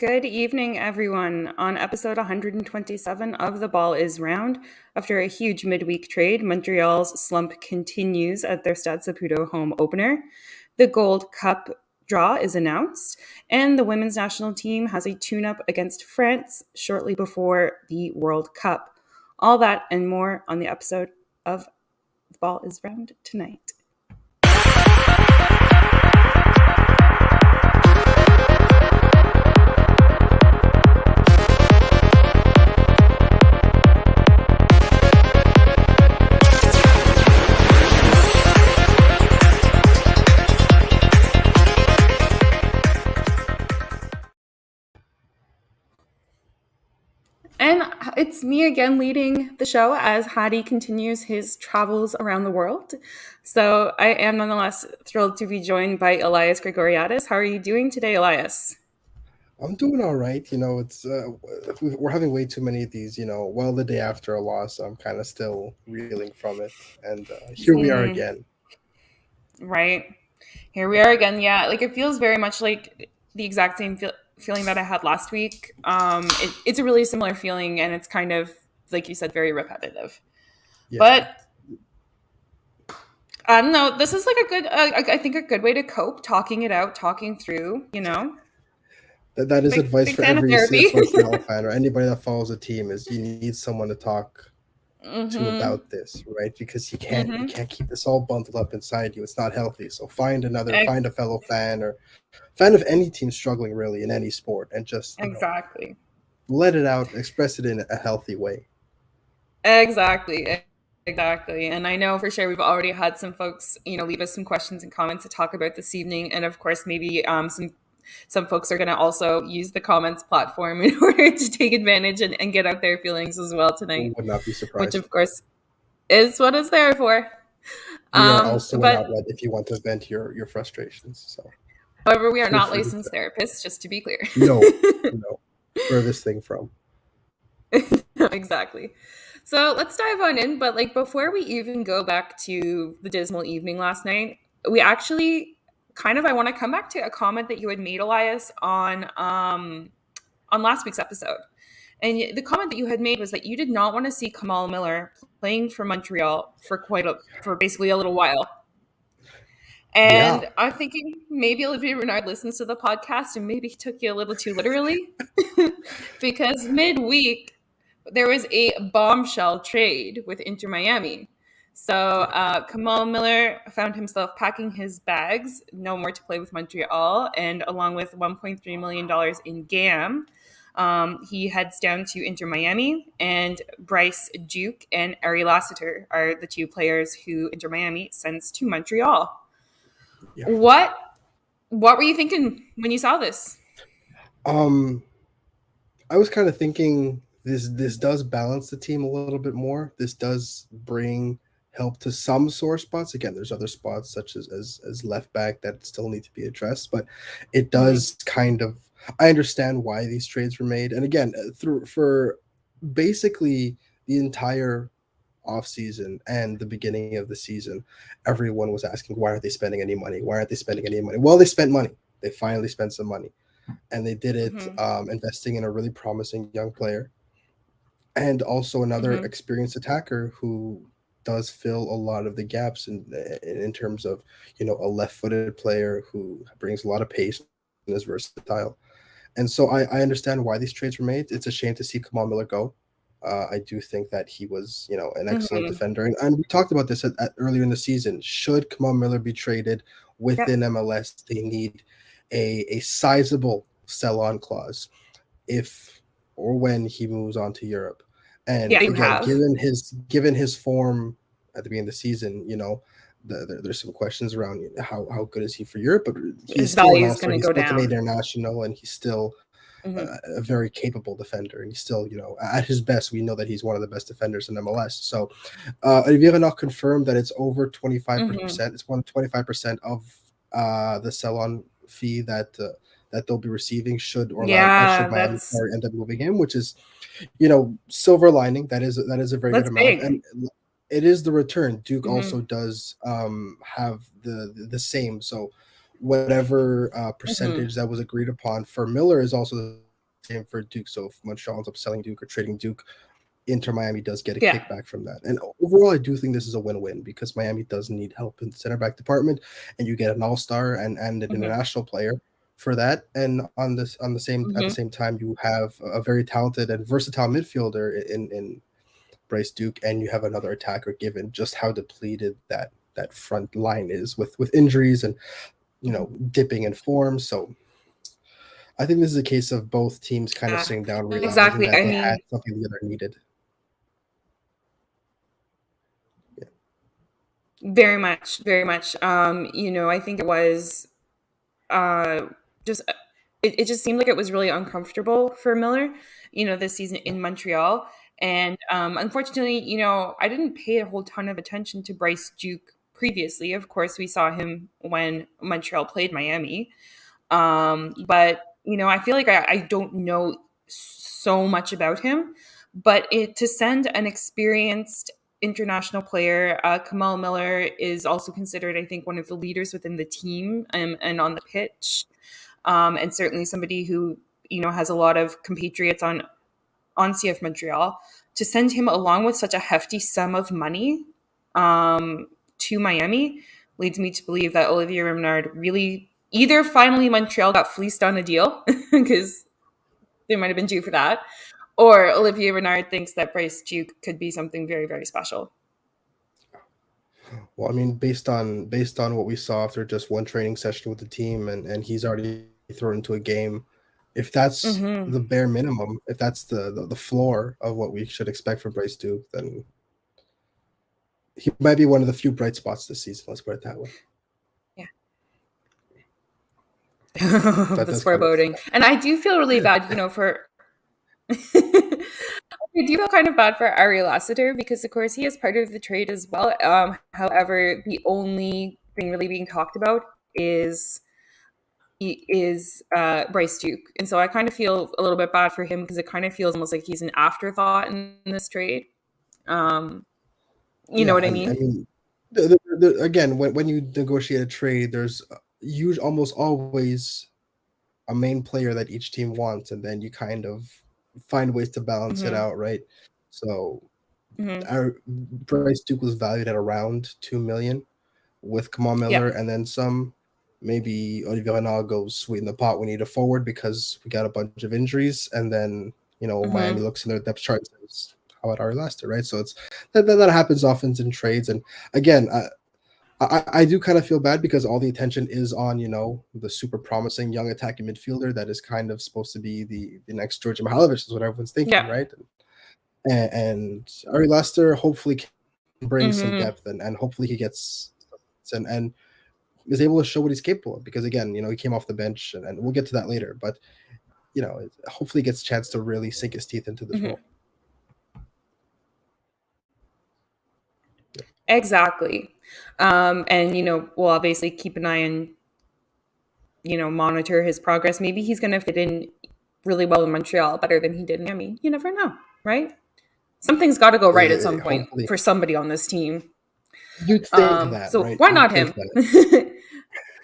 Good evening, everyone. On episode 127 of The Ball is Round, after a huge midweek trade, Montreal's slump continues at their Stade Saputo home opener. The Gold Cup draw is announced, and the women's national team has a tune-up against France shortly before the World Cup. All that and more on the episode of The Ball is Round tonight. And it's me again leading the show as Hady continues his travels around the world. So I am nonetheless thrilled to be joined by Elias Gregoriadis. How are you doing today, Elias? I'm doing all right. It's we're having way too many of these. The day after a loss, I'm kind of still reeling from it, and here we are again. Right, here we are again. Yeah, like it feels very much like the exact same feeling that I had last week. It's a really similar feeling, and it's kind of like you said, very repetitive. Yeah. But I don't know. This is like a good, I think, a good way to cope, talking it out, talking through. That is advice for every CF Montreal fan or anybody that follows a team: is you need someone to talk to about this, right? Because you can't keep this all bundled up inside you. It's not healthy. So find a fellow fan or fan of any team struggling really in any sport, and just let it out, express it in a healthy way. Exactly. And I know for sure we've already had some folks, leave us some questions and comments to talk about this evening. And of course, maybe some folks are going to also use the comments platform in order to take advantage and get out their feelings as well tonight. Would not be surprised. Which, of course, is what it's there for. We are also an outlet if you want to vent your frustrations. So, however, we are not licensed therapists, just to be clear. No. Furthest thing from. Exactly. So let's dive on in. But before we even go back to the dismal evening last night, we actually I want to come back to a comment that you had made, Elias, on last week's episode. And the comment that you had made was that you did not want to see Kamal Miller playing for Montreal for basically a little while. And yeah. I'm thinking maybe Olivier Renard listens to the podcast and maybe he took you a little too literally because midweek there was a bombshell trade with Inter Miami. So Kamal Miller found himself packing his bags, no more to play with Montreal, and along with $1.3 million in GAM, he heads down to Inter Miami, and Bryce Duke and Ari Lassiter are the two players who Inter Miami sends to Montreal. Yeah. What were you thinking when you saw this? I was kind of thinking this does balance the team a little bit more. This does bring help to some sore spots. Again, there's other spots such as left back that still need to be addressed, but it does kind of. I understand why these trades were made, and again, for basically the entire offseason and the beginning of the season, everyone was asking, why aren't they spending any money? Why aren't they spending any money? Well, they spent money. They finally spent some money, and they did it investing in a really promising young player, and also another experienced attacker who does fill a lot of the gaps in terms of, a left-footed player who brings a lot of pace and is versatile. And so I understand why these trades were made. It's a shame to see Kamal Miller go. I do think that he was, an excellent defender. And we talked about this earlier in the season. Should Kamal Miller be traded within MLS, they need a sizable sell-on clause if or when he moves on to Europe. And again, given his form at the beginning of the season, there's some questions around how good is he for Europe, but he's still an international, and he's still a very capable defender, and he's still, at his best, we know that he's one of the best defenders in MLS. So Olivier Renard confirmed that it's over 25%. It's 25% of the sell-on fee that they'll be receiving should Orlando end up moving him, which is, silver lining. That is a very good amount. Big. And it is the return. Duke also does have the same. So whatever percentage that was agreed upon for Miller is also same for Duke. So if Montreal ends up selling Duke or trading Duke, Inter Miami does get a Yeah. kickback from that. And overall, I do think this is a win-win because Miami does need help in the center back department, and you get an all-star and an international player for that. And on the same time, you have a very talented and versatile midfielder in Bryce Duke, and you have another attacker. Given just how depleted that front line is with injuries and dipping in form, so I think this is a case of both teams kind of Yeah, sitting down, realizing exactly. that I they had mean, something the other needed. Yeah. very much, very much. I think it was uh, just it just seemed like it was really uncomfortable for Miller, this season in Montreal. And unfortunately, I didn't pay a whole ton of attention to Bryce Duke previously. Of course, we saw him when Montreal played Miami. But I feel like I don't know so much about him. But to send an experienced international player, Kamal Miller is also considered, I think, one of the leaders within the team and on the pitch, and certainly somebody who has a lot of compatriots on CF Montreal. To send him along with such a hefty sum of money to Miami leads me to believe that Olivier Renard really either finally Montreal got fleeced on a deal because they might have been due for that, or Olivier Renard thinks that Bryce Duke could be something very, very special. Well, I mean, based on what we saw after just one training session with the team, and he's already thrown into a game. If that's Mm-hmm. the bare minimum, if that's the floor of what we should expect from Bryce Duke, then he might be one of the few bright spots this season. Let's put it that way. Yeah. That That's does kind of foreboding. And I do feel really bad, for I do feel kind of bad for Ari Lassiter because, of course, he is part of the trade as well. However, the only thing really being talked about is Bryce Duke, and so I kind of feel a little bit bad for him because it kind of feels almost like he's an afterthought in this trade. Um, you know yeah. what I And I mean? mean, again, when you negotiate a trade, there's almost always a main player that each team wants, and then you kind of find ways to balance it Mm-hmm. out, right? So Mm-hmm. our Bryce Duke was valued at around 2 million with Kamal Yeah. Miller, and then some. Maybe Olivier Renard goes sweeten the pot. We need a forward because we got a bunch of injuries, and then Miami Mm-hmm. looks in their depth chart and says, "How about Ari Laster?" Right? So it's that happens often in trades, and again, I do kind of feel bad because all the attention is on the super promising young attacking midfielder that is kind of supposed to be the next Georgia Mihailovic is what everyone's thinking, Yeah. right? And Ari Laster hopefully can bring some Mm-hmm. depth, and hopefully he gets and is able to show what he's capable of because again he came off the bench, and we'll get to that later, but hopefully he gets a chance to really sink his teeth into this Mm-hmm. role. Exactly. And we'll obviously keep an eye and monitor his progress. Maybe he's going to fit in really well in Montreal, better than he did in Miami. You never know, right? Something's got to go right at some point Hopefully for somebody on this team. you'd think that, So right? why You'd not think him? that.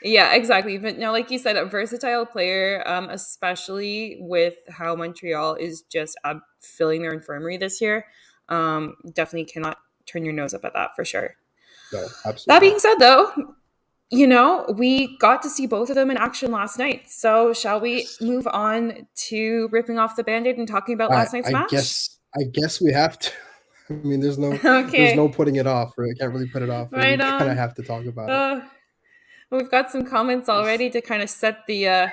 Yeah, exactly. But no, like you said, a versatile player, especially with how Montreal is just filling their infirmary this year. Definitely cannot turn your nose up at that for sure. No, That absolutely being not. said, though, we got to see both of them in action last night. So shall we move on to ripping off the band-aid and talking about I last night's I match? guess I guess we have to. I mean, there's no Okay, putting it off. Right? Can't really put it off. We right kind of on. have to talk about it. Uh, we've got some comments already to kind of set the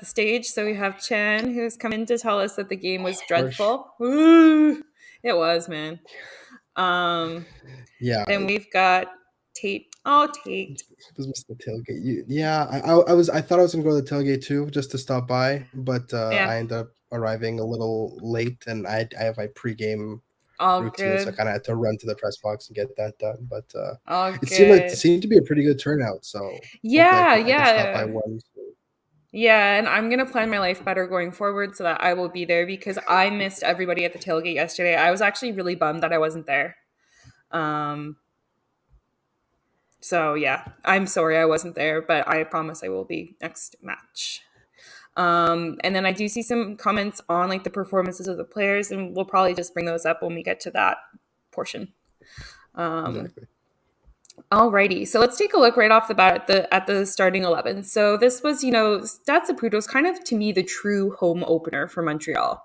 stage. So we have Chan, who's come in to tell us that the game was Harsh. dreadful. Ooh, it was, man. Um, Yeah, then we've got Tate. Oh, Tate. it was missing the tailgate. Yeah, I thought I was gonna go to the tailgate too, just to stop by, but Yeah, I ended up arriving a little late, and I have my pregame all routine, so I good. kind of had to run to the press box and get that done. But All it good. seemed to be a pretty good turnout, so hopefully Yeah, I can stop by yeah. one. Yeah, and I'm gonna plan my life better going forward so that I will be there because I missed everybody at the tailgate yesterday. I was actually really bummed that I wasn't there. Um, so yeah, I'm sorry I wasn't there, but I promise I will be next match. And then I do see some comments on like the performances of the players, and we'll probably just bring those up when we get to that portion. Exactly. Alrighty, so let's take a look right off the bat at the starting 11. So this was, Stade Saputo's kind of to me the true home opener for Montreal.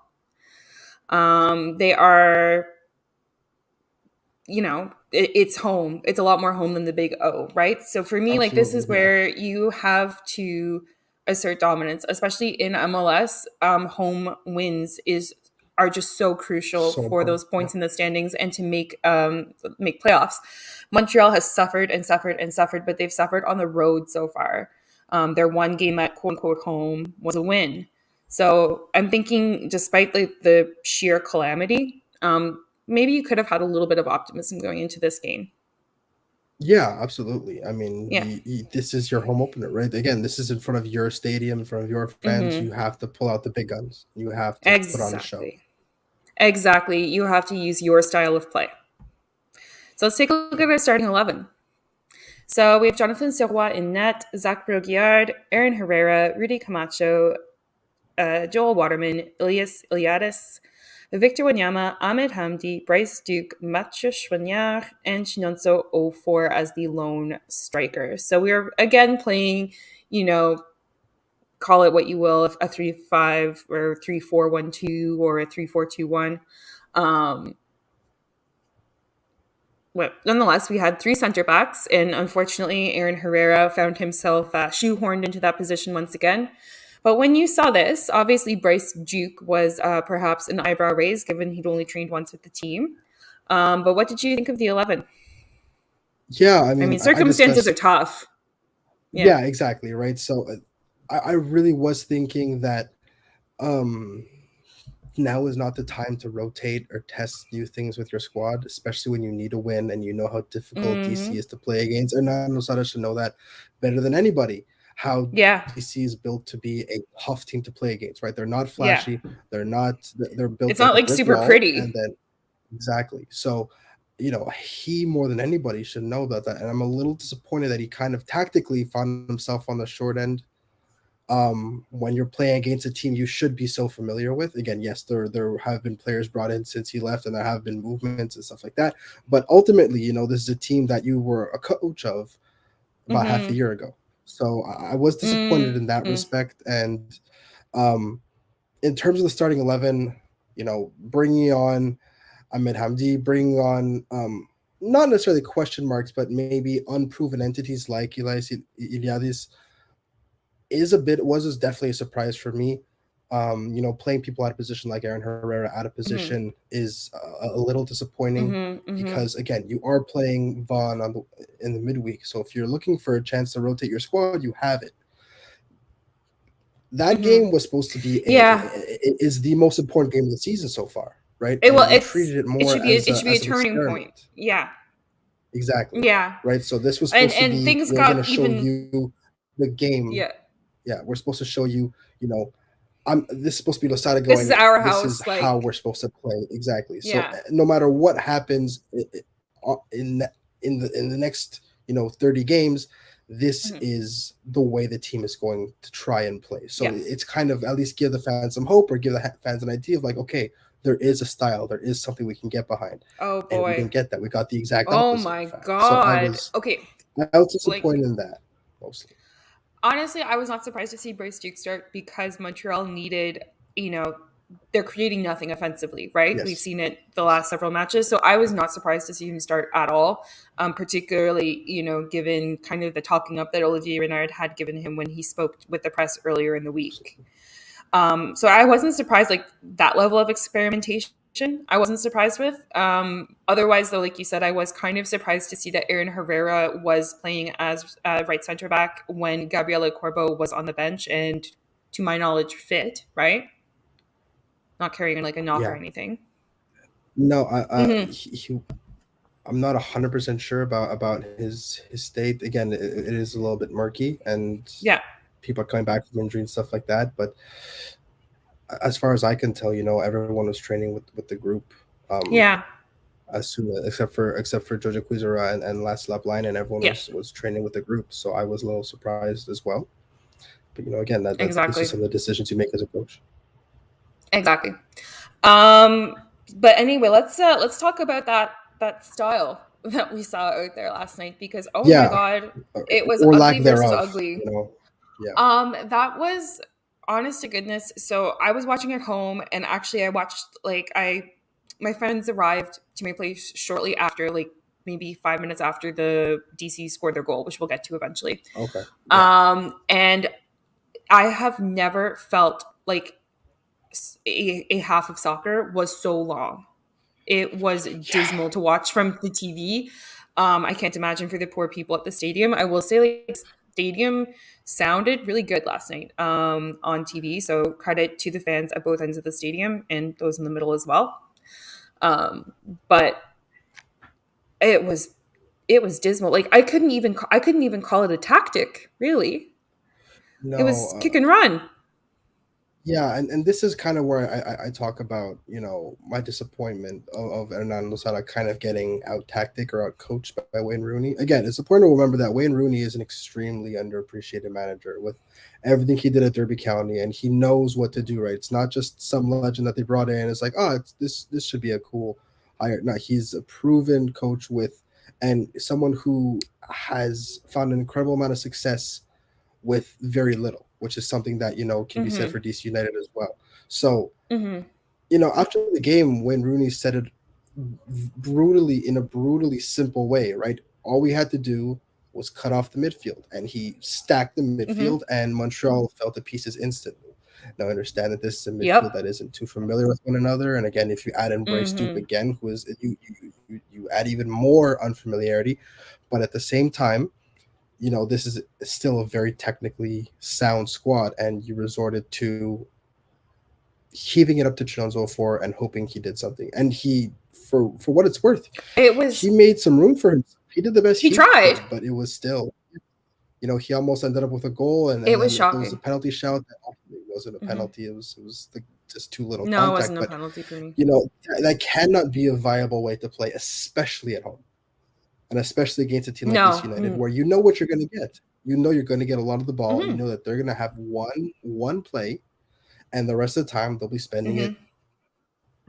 They are, it's home. It's a lot more home than the Big O, right? So for me, like this is Absolutely, yeah. where you have to assert dominance, especially in MLS. Home wins are just so crucial So for important. those Yeah. points in the standings and to make playoffs. Montreal has suffered and suffered and suffered, but they've suffered on the road so far. Their one game at quote unquote home was a win. So I'm thinking, despite the sheer calamity, maybe you could have had a little bit of optimism going into this game. Yeah, absolutely. I mean, Yeah. this is your home opener, right? Again, this is in front of your stadium, in front of your fans. Mm-hmm. You have to pull out the big guns. You have to put on a show. Exactly. Exactly. You have to use your style of play. So let's take a look at our starting 11. So we have Jonathan Sirois in net, Zach Broguillard, Aaron Herrera, Rudy Camacho, Joel Waterman, Elias Iliadis, Victor Wanyama, Ahmed Hamdi, Bryce Duke, Mathieu Choignard, and Chinonso 04 as the lone striker. So we are again playing, call it what you will, a 3-5 or 3-4-1-2 or a 3-4-2-1. But nonetheless, we had three center backs, and unfortunately, Aaron Herrera found himself shoehorned into that position once again. But when you saw this, obviously Bryce Duke was perhaps an eyebrow raise, given he'd only trained once with the team. But what did you think of the 11? Yeah, I I mean, mean, I circumstances are discussed. tough. Yeah. Yeah, exactly, right? So I really was thinking that um now is not the time to rotate or test new things with your squad, especially when you need a win and you know how difficult DC Hmm. is to play against. Hernando Sada should know that better than anybody. How Yeah. DC is built to be a tough team to play against, right? They're not Yeah. flashy. They're built It's like not a like brick super wall, and pretty. then exactly. So, he more than anybody should know that. And I'm a little disappointed that he kind of tactically found himself on the short end when you're playing against a team you should be so familiar with. Again, yes, there have been players brought in since he left, and there have been movements and stuff like that. But ultimately, this is a team that you were a coach of about half a Mm-hmm. year ago. So I was disappointed in that Mm-hmm. respect. And um, in terms of the starting 11, bringing on Ahmed Hamdi, bringing on not necessarily question marks, but maybe unproven entities like Elias Iliadis was definitely a surprise for me. Playing people out of position like Aaron Herrera out of Mm-hmm. position is a little disappointing Mm-hmm. Mm-hmm. because again, you are playing Vaughn in the midweek. So if you're looking for a chance to rotate your squad, you have it. That Mm-hmm. game was supposed to be Yeah. is the most important game of the season so far, right? Well, And we treated it it more should be as it should be a an turning point. experiment. Yeah. Exactly. Yeah. Right. So this was and supposed to and be, things we're going to got show even. you the game. Yeah, Yeah, we're supposed to show you, this is supposed to be Losada this is going, our this is house, how like. we're supposed to play. Exactly. So Yeah. no matter what happens in the next, 30 games, this Mhm. is the way the team is going to try and play. So Yes. it's kind of at least give the fans some hope or give the fans an idea of like, okay, there is a style, there is something we can get behind. Oh And we boy. didn't get that. We got the exact Oh opposite, in my fact. So god. Okay. I was Like, disappointed in that mostly. honestly, I was not surprised to see Bryce Duke start because Montreal needed, you know, they're creating nothing offensively, right? We've Yes. seen it the last several matches. So I was not surprised to see him start at all, particularly, given kind of the talking up that Olivier Renard had given him when he spoke with the press earlier in the week. So I wasn't surprised, like that level of experimentation. I wasn't surprised with. Otherwise, though, like you said, I was kind of surprised to see that Aaron Herrera was playing as right center back when Gabriela Corbo was on the bench and, to my knowledge, fit. Right, not carrying like a knock or Yeah. anything. No, Mm-hmm. I'm not 100% sure about his state. Again, it is a little bit murky, and Yeah. people are coming back from injury and stuff like that. But as far as I can tell, everyone was training with the group. Yeah. As soon as, except for Jojo Quizera and last lap line, and everyone Yeah. was training with the group. So I was a little surprised as well. But again, that's Exactly. just some of the decisions you make as a coach. Exactly. But anyway, let's talk about that style that we saw out there last night, because oh my Yeah, god, or, it was or lack ugly versus thereof. ugly. Yeah. That was honest to goodness. So I was watching at home, and actually I watched my friends arrived to my place shortly after, like maybe 5 minutes after the DC scored their goal, which we'll get to eventually. Okay. Yeah. And I have never felt like a half of soccer was so long. It was Yeah. dismal to watch from the TV. I can't imagine for the poor people at the stadium. I will say, like, stadium sounded really good last night on TV. So credit to the fans at both ends of the stadium and those in the middle as well. Um, but it was dismal. Like I couldn't even call it a tactic. Really, it No. was kick and run. Yeah, and this is kind of where I talk about my disappointment of Hernan Losada kind of getting out tactic or out coached by Wayne Rooney. Again, it's important to remember that Wayne Rooney is an extremely underappreciated manager with everything he did at Derby County, and he knows what to do. Right, it's not just some legend that they brought in. It's like, oh, this should be a cool hire. No, he's a proven coach with and someone who has found an incredible amount of success with very little, which is something that can be said Mm-hmm. for DC United as well. So Mm-hmm. after the game, when Rooney said it brutally in a brutally simple way, right? All we had to do was cut off the midfield, and he stacked the Mm-hmm. midfield, and Montreal fell to pieces instantly. Now, I understand that this is a midfield Yep. that isn't too familiar with one another, and again, if you add in Bryce Duke Mm-hmm. again, who is you add even more unfamiliarity, but at the same time, this is still a very technically sound squad, and you resorted to heaving it up to Chinonzo for and hoping he did something. And he, for what it's worth, It he was. made some room for himself. He did the best He he tried. could, but it was still, he almost ended up with a goal, and It was then there was a shocking. penalty shout that ultimately wasn't a Mm-hmm. penalty. It was just too little No, it contact. wasn't a But penalty for me. that cannot be a viable way to play, especially at home. And especially against a team like DC No. United, where you know what you're going to get. You know you're going to get a lot of the ball. You Mm-hmm. know that they're going to have one play, and the rest of the time they'll be spending it,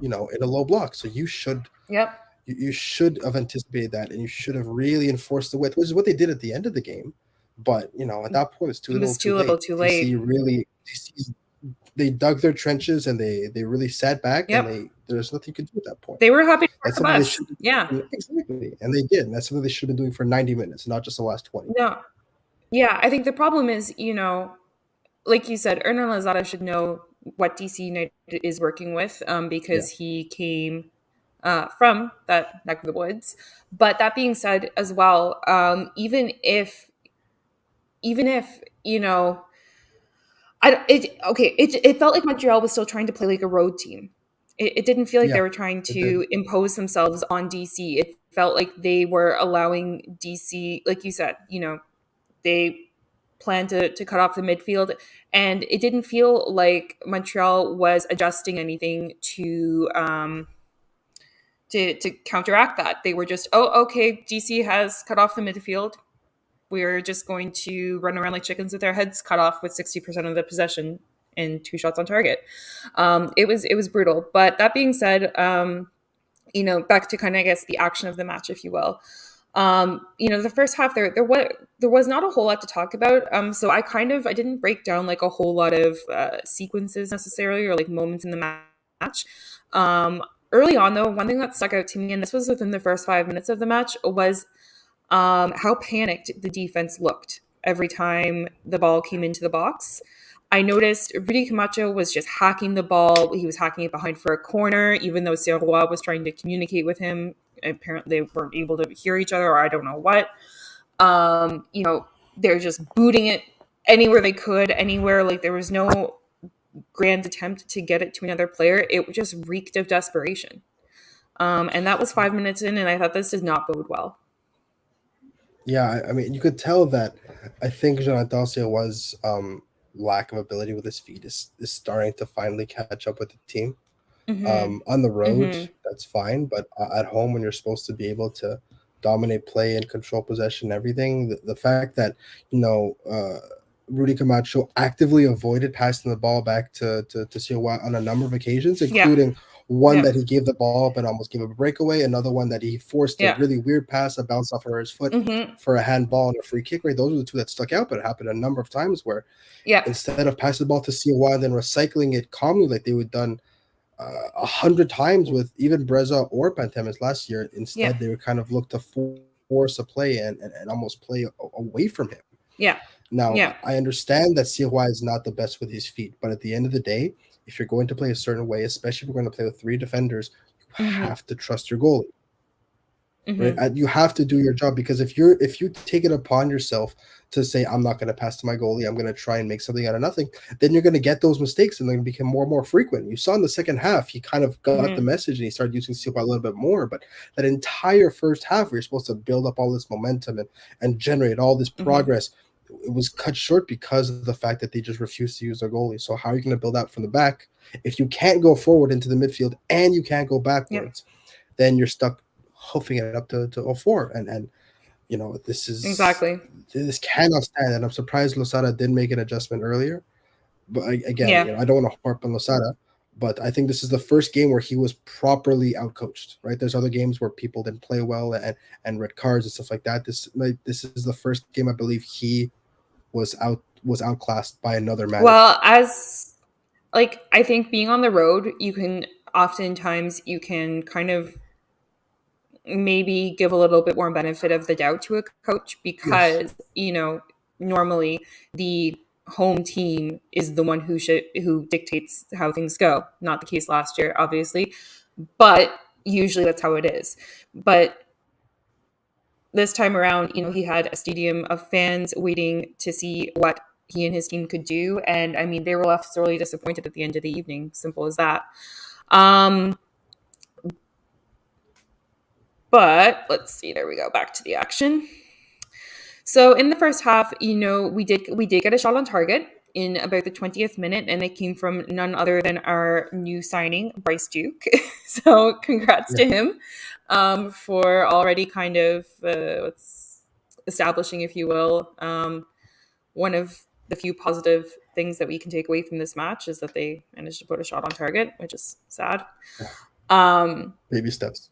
Mm-hmm. in a low block. So Yep. you should have anticipated that, and you should have really enforced the width, which is what they did at the end of the game. But at that point, it's too It little, was too too little, late. too late. DC, they dug their trenches and they really sat back, and Yep. there's nothing you could do at that point. They were happy to park That's the something they bus. should have Yeah. been doing. Exactly, and they did. And that's something they should have been doing for 90 minutes, not just the last 20. No. Yeah, I think the problem is, like you said, Ernan Lazada should know what DC United is working with, Yeah, because he came from that neck of the woods. But that being said, as well, even if it felt like Montreal was still trying to play like a road team. It didn't feel like they yeah, were trying it did. to impose themselves on DC. It felt like they were allowing DC, like you said, they planned to cut off the midfield, and it didn't feel like Montreal was adjusting anything to counteract that. They were just, oh, okay, DC has cut off the midfield. We're just going to run around like chickens with our heads cut off with 60% of the possession and two shots on target. It was brutal. But that being said, back to kind of, I guess, the action of the match, if you will. The first half there was not a whole lot to talk about. So I didn't break down like a whole lot of sequences necessarily, or like moments in the match. Early on, though, one thing that stuck out to me, and this was within the first 5 minutes of the match, was how panicked the defense looked every time the ball came into the box. I noticed Rudy Camacho was just hacking the ball. He was hacking it behind for a corner, even though Serrois was trying to communicate with him. Apparently, they weren't able to hear each other, or I don't know what. They're just booting it anywhere they could, anywhere. Like, there was no grand attempt to get it to another player. It just reeked of desperation. And that was 5 minutes in, and I thought this did not bode well. Yeah, I mean, you could tell that. I think Jean Dacia was lack of ability with his feet is starting to finally catch up with the team. Mm-hmm. On the road, Mm-hmm. that's fine, but at home, when you're supposed to be able to dominate play and control possession, and everything, the fact that you know Rudy Camacho actively avoided passing the ball back to COY on a number of occasions, Yeah. including one Yeah. that he gave the ball up and almost gave a breakaway, another one that he forced a Yeah. really weird pass that bounced off of his foot Mm-hmm. for a handball and a free kick. Right, those are the two that stuck out, but it happened a number of times where Yeah. instead of passing the ball to COY and then recycling it calmly like they would done 100 times with even Breza or Pantemis last year, Yeah. instead they would kind of look to force a play and almost play away from him. Yeah. Now, Yeah. I understand that CY is not the best with his feet, but at the end of the day, if you're going to play a certain way, especially if you're going to play with three defenders, you Mm-hmm. have to trust your goalie, right? Mm-hmm. You have to do your job, because if you take it upon yourself to say I'm not going to pass to my goalie, I'm going to try and make something out of nothing, then you're going to get those mistakes and they're going to become more and more frequent. You saw in the second half, he kind of got the Mm-hmm. message and he started using CY a little bit more, but that entire first half, where you're supposed to build up all this momentum and generate all this Mm-hmm. progress, it was cut short because of the fact that they just refused to use their goalie. So how are you going to build out from the back if you can't go forward into the midfield and you can't go Yeah. backwards? Then you're stuck hoofing it up to 04. And Exactly. this cannot stand. And I'm surprised Losada didn't make an adjustment earlier. But again, Yeah. I don't want to harp on Losada, but I think this is the first game where he was properly outcoached. Right? There's other games where people didn't play well and red cards and stuff like that. This is the first game I believe he was outclassed by another manager. Well, as like I think being on the road, you can kind of maybe give a little bit more benefit of the doubt to a coach Yes. because, normally the home team is the one who dictates how things go. Not the case last year, obviously, but usually that's how it is. But this time around, he had a stadium of fans waiting to see what he and his team could do. And I mean, they were left sorely disappointed at the end of the evening. Simple as that. Um, but let's see. There we go. Back to the action. So in the first half, we did get a shot on target in about the 20th minute, and it came from none other than our new signing, Bryce Duke. So congrats Yeah. to him for already kind of establishing, if you will, one of the few positive things that we can take away from this match is that they managed to put a shot on target, which is sad. Baby steps.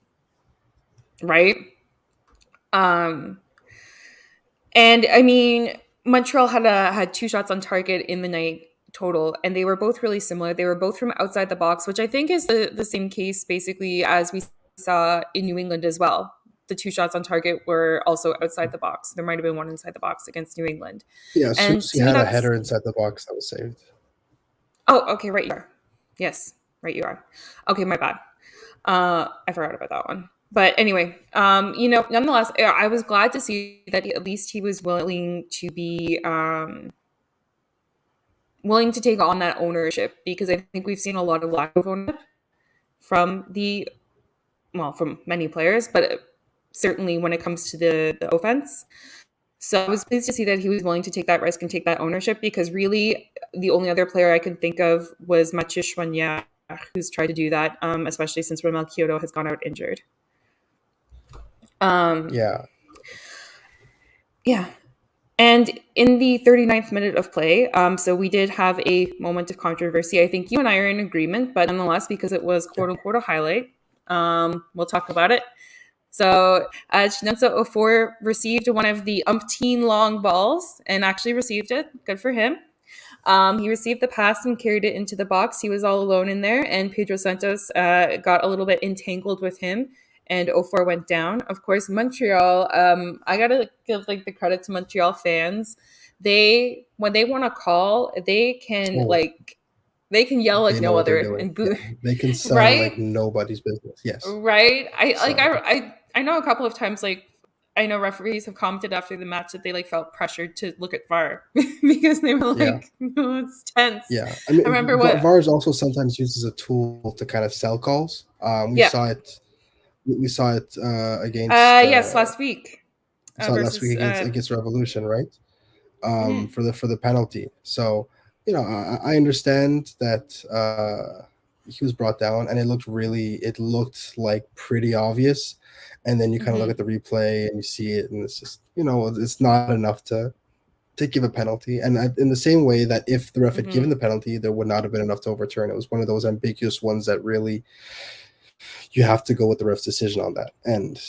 Right? And I mean, Montreal had two shots on target in the night total, and they were both really similar. They were both from outside the box, which I think is the same case basically as we saw in New England as well. The two shots on target were also outside the box. There might have been one inside the box against New England. Yeah, And Susie to me, had a that's header inside the box that was saved. oh, okay, right you are. Yes, right you are. Okay, my bad. I forgot about that one. But anyway, nonetheless, I was glad to see that at least he was willing to take on that ownership because I think we've seen a lot of lack of ownership from from many players, but certainly when it comes to the offense. So I was pleased to see that he was willing to take that risk and take that ownership because really the only other player I can think of was Mathieu Choignard, who's tried to do that, especially since Romel Kyoto has gone out injured. Yeah. Yeah. And in the 39th minute of play, so we did have a moment of controversy. I think you and I are in agreement, but nonetheless, because it was quote unquote a highlight, we'll talk about it. So Chinenza Ofor received one of the umpteen long balls and actually received it. Good for him. He received the pass and carried it into the box. He was all alone in there, and Pedro Santos got a little bit entangled with him, and Ofor went down. Of course, Montreal. I gotta give the credit to Montreal fans. When they want to call, Oh, they can yell like they know no what they're other doing. and boo, Yeah, they can sound like right? nobody's business. Yes. Right. So I know a couple of times I know referees have commented after the match that they felt pressured to look at VAR because they were yeah, no, it's tense. yeah. I I remember mean, what VAR is also sometimes used as a tool to kind of sell calls. We yeah. saw it. We saw it against. Yes, last week. We saw it last week Versus against Revolution, right? mhm. For the penalty. So I understand that he was brought down, and it looked like pretty obvious. And then you kind of look Mhm. at the replay and you see it, and it's just it's not enough to to give a penalty, and in the same way that if the ref had given Mm-hmm. the penalty, there would not have been enough to overturn. It was one of those ambiguous ones that really you have to go with the ref's decision on that, and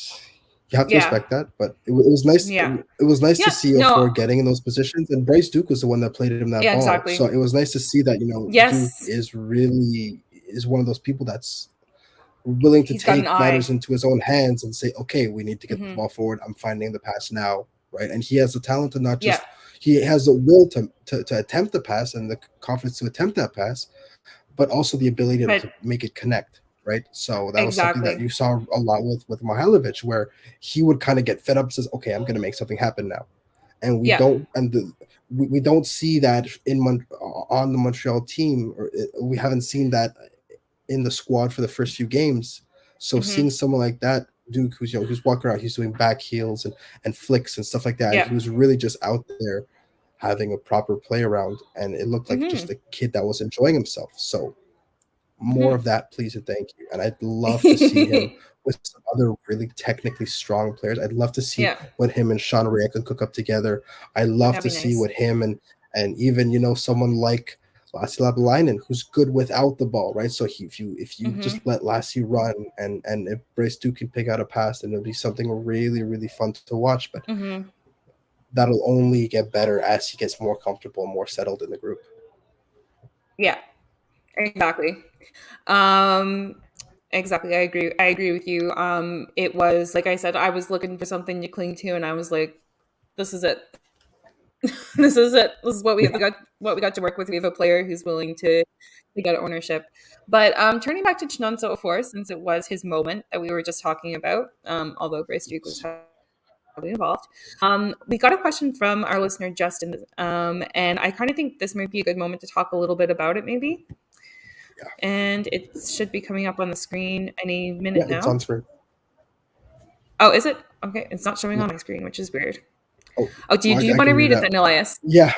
you have to Yeah. respect that. But it was nice. Yeah. It was nice to Yeah. see No. 04 getting in those positions, and Bryce Duke was the one that played him that Yeah, ball. So exactly. it was nice to see that Duke Yes. is one of those people that's willing to He's got an take matters eye. into his own hands and say, okay, we need to get the Mm-hmm. ball forward. I'm finding the pass now, right? And he has the talent to not Yeah. just he has the will to attempt the pass and the confidence to attempt that pass, but also the ability But to make it connect, right? So that was something that exactly. you saw a lot with Mihailovic, where he would kind of get fed up and says, okay, I'm going to make something happen now. And we Yeah. don't, and we don't see that on the Montreal team, or we haven't seen that in the squad for the first few games. So Mm-hmm. seeing someone like that, Duke, who's walking around, he's doing back heels and flicks and stuff like that. Yeah. He was really just out there having a proper play around, and it looked like just Mm-hmm. a kid that was enjoying himself. So more of Mm-hmm. that, please and thank you. And I'd love to see him with some other really technically strong players. I'd love to see Yeah. what him and Sean Rea can cook up together. I love That'd to be see nice. what him and even someone like Lassi Lapalainen, who's good without the ball, right? So if you Mm-hmm. just let Lassi run and if Bryce Duke can pick out a pass, then it'll be something really really fun to watch. But Mm-hmm. that'll only get better as he gets more comfortable and more settled in the group. Yeah. Exactly. Um, exactly. I agree with you. It was like I said, I was looking for something to cling to, and I was like, "This is it. This is it. This is what we have Yeah, got. What we got to work with. We have a player who's willing to get ownership." But turning back to Chinonso Ofor, since it was his moment that we were just talking about, although Bryce Duke was heavily involved, we got a question from our listener Justin, and I kind of think this might be a good moment to talk a little bit about it, maybe. And it should be coming up on the screen any yeah, minute it's on now. screen. Oh, is it? Okay, it's not showing Yeah. on my screen, which is weird. Oh, Oh, do well, you I want to can read read it it out. then, Elias? Yeah,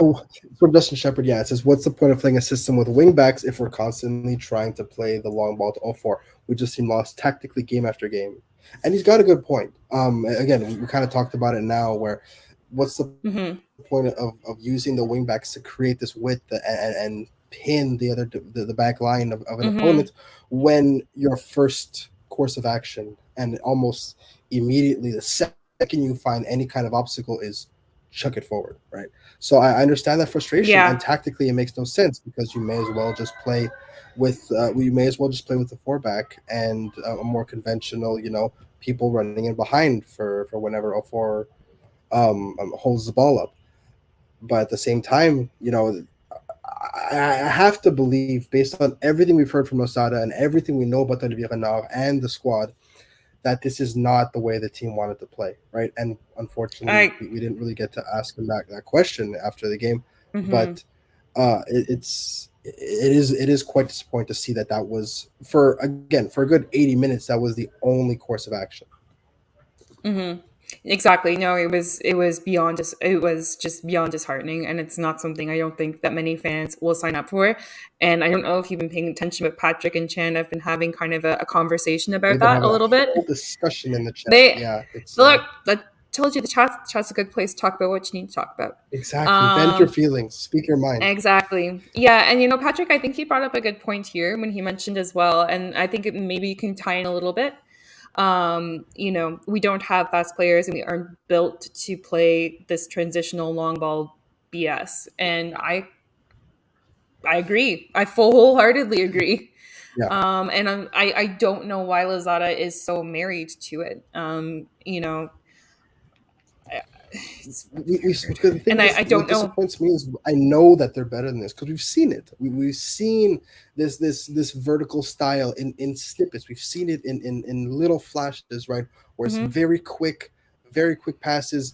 from Justin Shepard. Yeah, it says, "What's the point of playing a system with wingbacks if we're constantly trying to play the long ball to 0-4? We just seem lost tactically game after game." And he's got a good point. Again, we kind of talked about it now. Where what's the Mm-hmm. point of using the wingbacks to create this width and pin the back line of an Mm-hmm. opponent when your first course of action and almost immediately the second you find any kind of obstacle is chuck it forward, right? So I understand that frustration, and Yeah. tactically it makes no sense because you may as well just play with the four back and a more conventional, people running in behind for whenever 04 holds the ball up. But at the same time, I have to believe, based on everything we've heard from Osada and everything we know about the Renard and the squad, that this is not the way the team wanted to play, right? And unfortunately, I. we didn't really get to ask him that question after the game. Mm-hmm. But it is quite disappointing to see that was for a good 80 minutes. That was the only course of action. Mm-hmm. Exactly. No, it was just beyond disheartening, and it's not something I don't think that many fans will sign up for. And I don't know if you've been paying attention, but Patrick and Chan have been having kind of a conversation about They've been that a having a little bit. whole discussion in the chat. They Yeah, it's look. I told you chat's a good place to talk about what you need to talk about. exactly, vent your Um, feelings, speak your mind. exactly. Yeah, and Patrick, I think he brought up a good point here when he mentioned as well, and I think maybe you can tie in a little bit. We don't have fast players and we aren't built to play this transitional long ball BS. And I agree. I full wholeheartedly agree. Yeah, And I don't know why Lazada is so married to it. It's very weird. because the thing And I, is, I what don't know. disappoints me is I know that they're better than this because we've seen it. We've seen this vertical style in snippets. We've seen it in little flashes, right? Where it's Hmm. very quick passes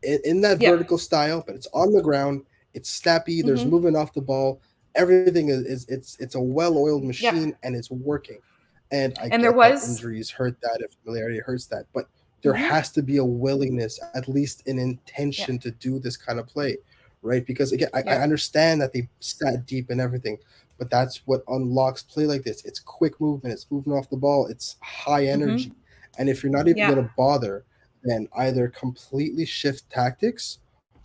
in that Yep. vertical style, but it's on the ground. It's snappy. There's Hmm. movement off the ball. Everything it's a well-oiled Yep. machine and it's working. And I And there get that was. injuries hurt that, if familiarity hurts that, but there Hmm. has to be a willingness, at least an Yep. intention to do this kind of play, right? Because again, I Yep. understand that they sat deep and everything, but that's what unlocks play like this. It's quick movement, it's moving off the ball, it's high Hmm. energy. And if you're not even Yeah. going to bother, then either completely shift tactics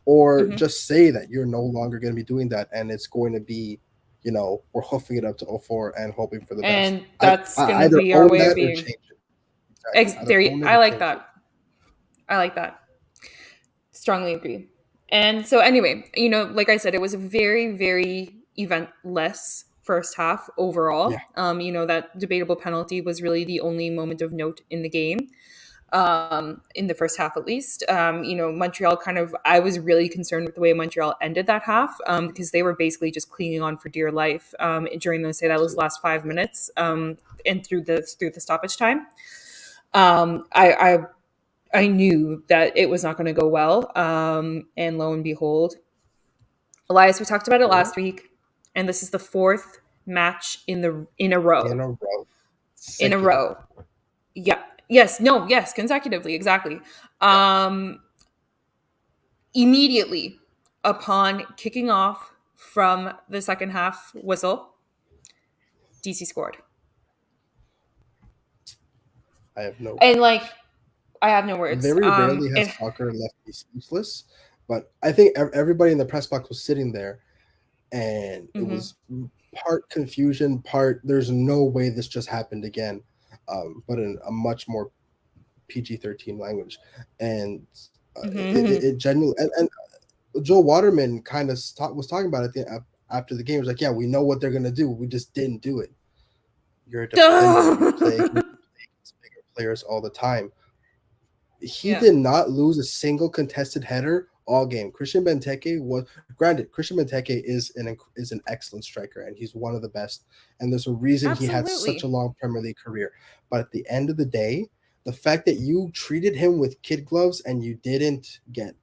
or Mhm. just say that you're no longer going to be doing that, and it's going to be, we're hoofing it up to 04 and hoping for the best. And that's going to Either be our own way of that or being. change it. Exactly. Either own it I or like change it. that. I like that. Strongly agree. And so, anyway, like I said, it was a very, very eventless first half Yeah. overall. That debatable penalty was really the only moment of note in the game, in the first half at least. Montreal I was really concerned with the way Montreal ended that half, because they were basically just clinging on for dear life, during those, say, that was Absolutely. last 5 minutes, and through the stoppage time. I knew that it was not going to go well. And lo and behold, Elias, we talked about it Mhm. last week, and this is the fourth match in a row. In a row. In a Secular. row. Yeah. Yes. No. Yes. Consecutively. Exactly. Yeah. Um, Immediately upon kicking off from the second half whistle, DC scored, I have no and words. I have no words. Very rarely has soccer left me speechless, but I think everybody in the press box was sitting there, and it Mhm. was part confusion, part there's no way this just happened again, but in a much more PG-13 language, and it Mhm. genuinely, and Joe Waterman kind of was talking about it after the game. He was like, "Yeah, we know what they're gonna do. We just didn't do it. You're a defender. You play against bigger players all the time." He Yeah. did not lose a single contested header all game. Christian Benteke was granted. Christian Benteke is an excellent striker, and he's one of the best. And there's a reason he had such a Absolutely. long Premier League career. But at the end of the day, the fact that you treated him with kid gloves and you didn't get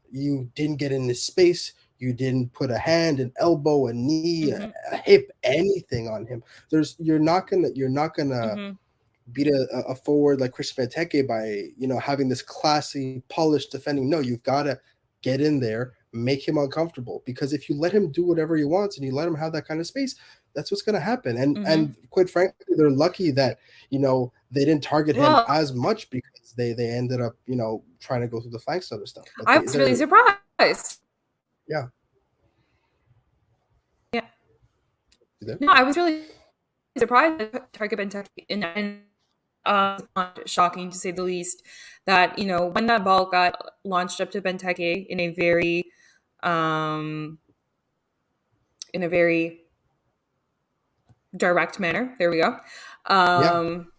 in his space, you didn't put a hand, an elbow, a knee, Mhm. a hip, anything on him. You're not gonna Mhm. beat a forward like Christian Benteke by having this classy, polished defending. No, you've got to get in there, make him uncomfortable. Because if you let him do whatever he wants and you let him have that kind of space, that's what's going to happen. And Mhm. and quite frankly, they're lucky that they didn't target him Well, as much because they ended up trying to go through the flanks and other stuff. But I was really they're surprised. yeah. Yeah. You there? No, I was really surprised that Target Benteke and shocking to say the least that when that ball got launched up to Benteke um in a very direct manner. There we go. Yeah. Um,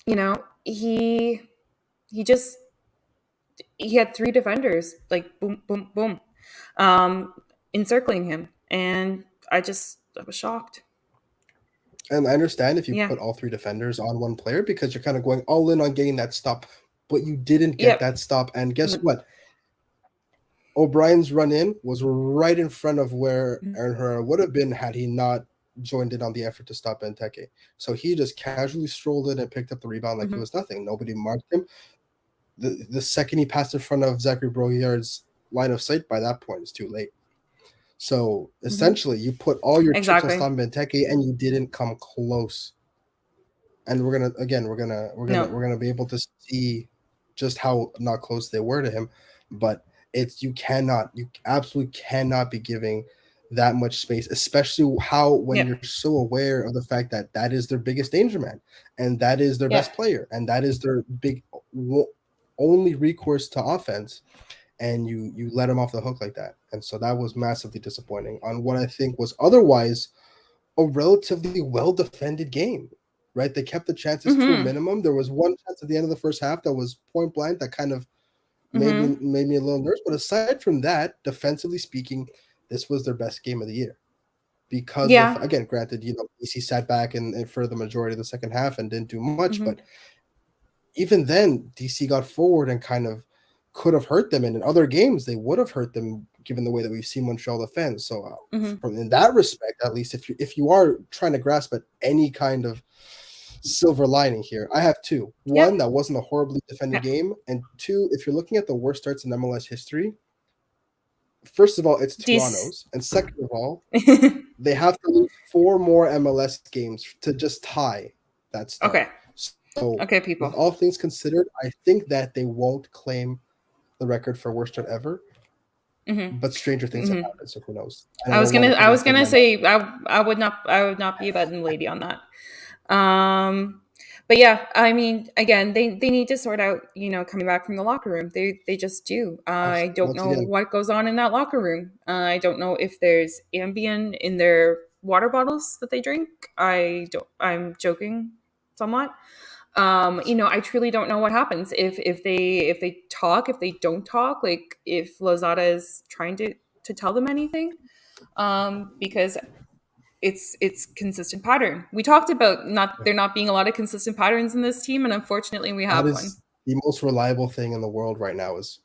you know, he just he had three defenders like boom, boom, boom, um, encircling him, and I was shocked. And I understand if you Yeah. put all three defenders on one player because you're kind of going all in on getting that stop, but you didn't get Yep. that stop. And guess what? O'Brien's run in was right in front of where Aaron Herrera would have been had he not joined in on the effort to stop Benteke. So he just casually strolled in and picked up the rebound like it Mhm. was nothing. Nobody marked him. The second he passed in front of Zachary Broguiard's line of sight, by that point, it's too late. So Mhm. essentially, you put all your chips on Exactly. Stan Benteke and you didn't come close. And we're gonna again, No. we're gonna be able to see just how not close they were to him. But you absolutely cannot be giving that much space, especially how when Yep. you're so aware of the fact that that is their biggest danger man, and that is their Yep. best player, and that is their only recourse to offense, and you let him off the hook like that. And so that was massively disappointing on what I think was otherwise a relatively well defended game, right? They kept the chances to a Mhm. minimum. There was one chance at the end of the first half that was point blank that kind of Mhm. made me a little nervous. But aside from that, defensively speaking, this was their best game of the year because of, Yeah. again, granted, EC sat back and for the majority of the second half and didn't do much, Mhm. but even then, DC got forward and kind of could have hurt them. And in other games, they would have hurt them given the way that we've seen Montreal defend. So, Mhm. from in that respect, at least, if you are trying to grasp at any kind of silver lining here, I have two. One, Yep. that wasn't a horribly defended Yep. game, and two, if you're looking at the worst starts in MLS history, first of all, it's These. Toronto's, and second of all, they have to lose four more MLS games to just tie that start. Okay. So, Okay, with people. all things considered, I think that they won't claim the record for worst start ever. Mm-hmm. But stranger things have Mm-hmm. happened, so who knows? And I don't want to I put was words in gonna my mouth. say I would not be a betting lady on that. Um, but yeah, I mean, again, they need to sort out, coming back from the locker room. They just do. I don't Once know again, what goes on in that locker room. I don't know if there's Ambien in their water bottles that they drink. I don't. I'm joking somewhat. I truly don't know what happens if they talk, if they don't talk, like if Lozada is trying to tell them anything. Because it's consistent pattern. We talked about not there not being a lot of consistent patterns in this team, and unfortunately, we that have one. is the most reliable thing in the world right now is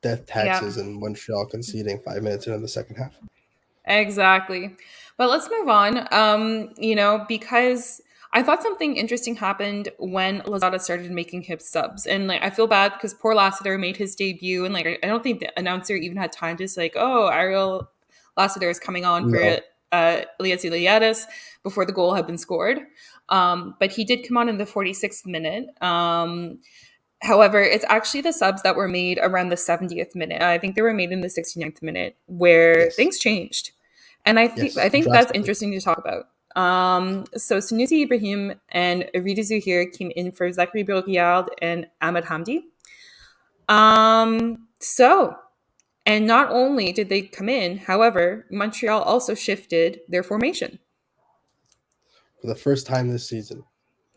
death Yeah, taxes and Montreal conceding 5 minutes into the second half. exactly. But let's move on. Because I thought something interesting happened when Lozada started making hip subs, and like I feel bad because poor Lassiter made his debut, and like I don't think the announcer even had time to say like, oh, Ariel Lassiter is coming on for No, Elias and Hady before the goal had been scored. But he did come on in the 46th minute. However, it's actually the subs that were made around the 70th minute. I think they were made in the 69th minute where yes, things changed. And I yes, think that's drastically. interesting to talk about. So Sunusi Ibrahim and Rida Zuhir came in for Zachary Bourriard and Ahmed Hamdi. So, and not only did they come in, however, Montreal also shifted their formation. For the first time this season,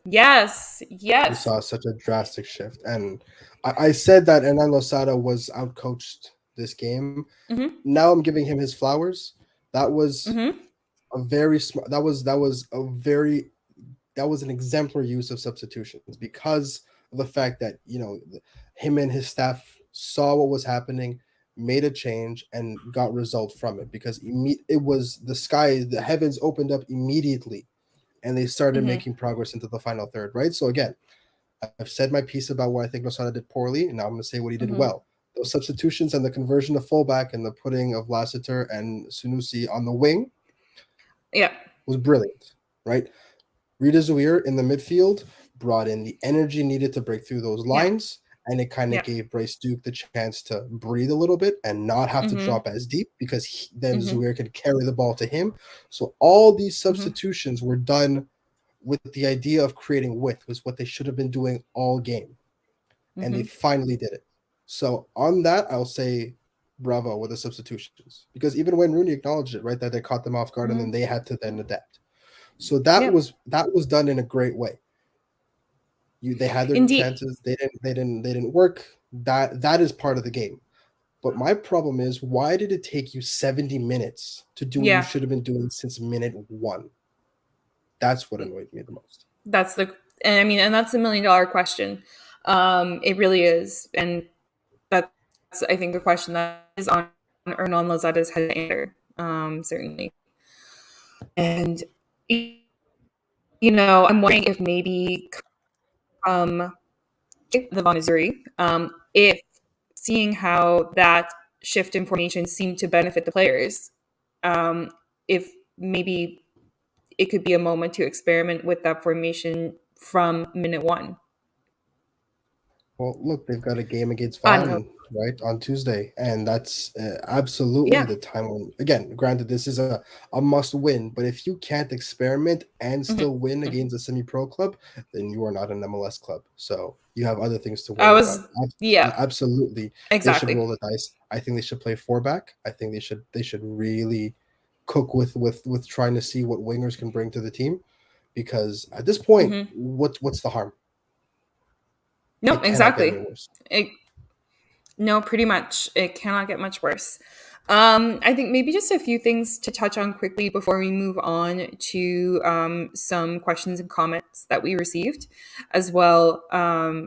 Yes, we yes. saw such a drastic shift. And I said that Hernan Losada was outcoached this game. Mm-hmm. Now I'm giving him his flowers. That was Mm-hmm. a very smart. That was an exemplary use of substitutions because of the fact that him and his staff saw what was happening, made a change, and got result from it because it was the heavens opened up immediately, and they started Mm-hmm. making progress into the final third. Right. So again, I've said my piece about what I think Losada did poorly, and now I'm going to say what he did Mm-hmm. well. Those substitutions and the conversion to fullback and the putting of Lassiter and Sunusi on the wing Yeah. was brilliant, right? Rida Zouir in the midfield brought in the energy needed to break through those Yeah. lines, and it kind of Yeah. gave Bryce Duke the chance to breathe a little bit and not have to Mm-hmm. drop as deep because then Mm-hmm. Zouir could carry the ball to him. So all these Mm-hmm. substitutions were done with the idea of creating width, was what they should have been doing all game, and they Mm-hmm. finally did it. So on that, I'll say bravo with the substitutions because even when Rooney acknowledged it, right, that they caught them off guard and then Mm-hmm. they had to then adapt. So that Yeah. was done in a great way. They had their Indeed. chances. They didn't work. That is part of the game. But my problem is, why did it take you 70 minutes to do what you Yeah. should have been doing since minute one? That's what annoyed me the most. That's the and I mean, and that's $1 million question. It really is. And that's I think the question that is on Hernan Lozada's head to answer. Certainly. And I'm wondering if maybe um the Von Missouri, if seeing how that shift in formation seemed to benefit the players, um, if maybe it could be a moment to experiment with that formation from minute one. Well, look, they've got a game against No, Vaughan right on Tuesday, and that's absolutely yeah, the time when. Again, granted, this is a must win, but if you can't experiment and hmm still win against a semi-pro club, then you are not an MLS club. So you have other things to I worry about. was, yeah, Absolutely, they should exactly. roll the dice. I think they should play four back. I think they should really cook with trying to see what wingers can bring to the team, because at this point, hmm what's the harm? No, It cannot get any exactly. worse. It, no, pretty much. It cannot get much worse. I think maybe just a few things to touch on quickly before we move on to some questions and comments that we received, as well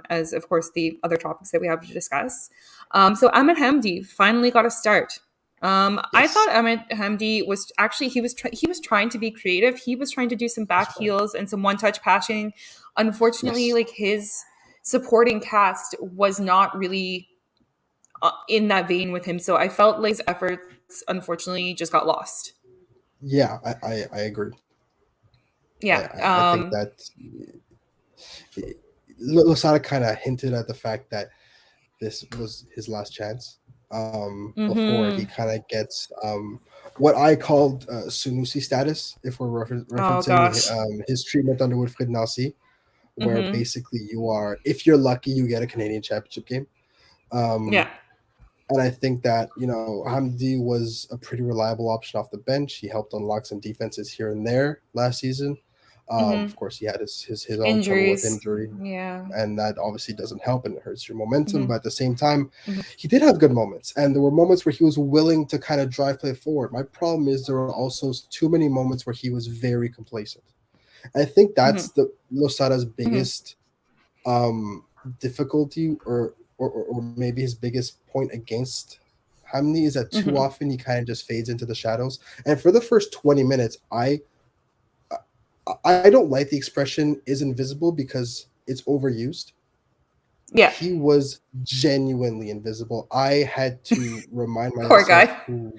as, of course, the other topics that we have to discuss. So Ahmed Hamdi finally got a start. I Yes. thought Ahmed Hamdi was actually he was trying to be creative. He was trying to do some That's back fine. heels and some one touch passing. Unfortunately, Yes. like his supporting cast was not really in that vein with him. So I felt like his efforts, unfortunately, just got lost. Yeah, I agree. Yeah. I think that Losada kind of hinted at the fact that this was his last chance before he Mm-hmm. kind of gets what I called Sunusi status, if we're Oh referencing gosh. his treatment under Wilfried Nancy, where Mm-hmm. basically you are, if you're lucky, you get a Canadian Championship game. Yeah. Um, and I think that, Hamdi was a pretty reliable option off the bench. He helped unlock some defenses here and there last season. Mm-hmm. Of course, he had his own trouble with Injuries. injury, Yeah. and that obviously doesn't help and it hurts your momentum. Mm-hmm. But at the same time, Mm-hmm. he did have good moments, and there were moments where he was willing to kind of drive play forward. My problem is there were also too many moments where he was very complacent. I think Mm-hmm. that's the Losada's Mm-hmm. biggest um, difficulty, or maybe his biggest point against Hamni, is that too Mm-hmm. often he kind of just fades into the shadows. And for the first 20 minutes, I don't like the expression "is invisible" because it's overused. Yeah. He was genuinely invisible. I had to remind Poor myself guy. who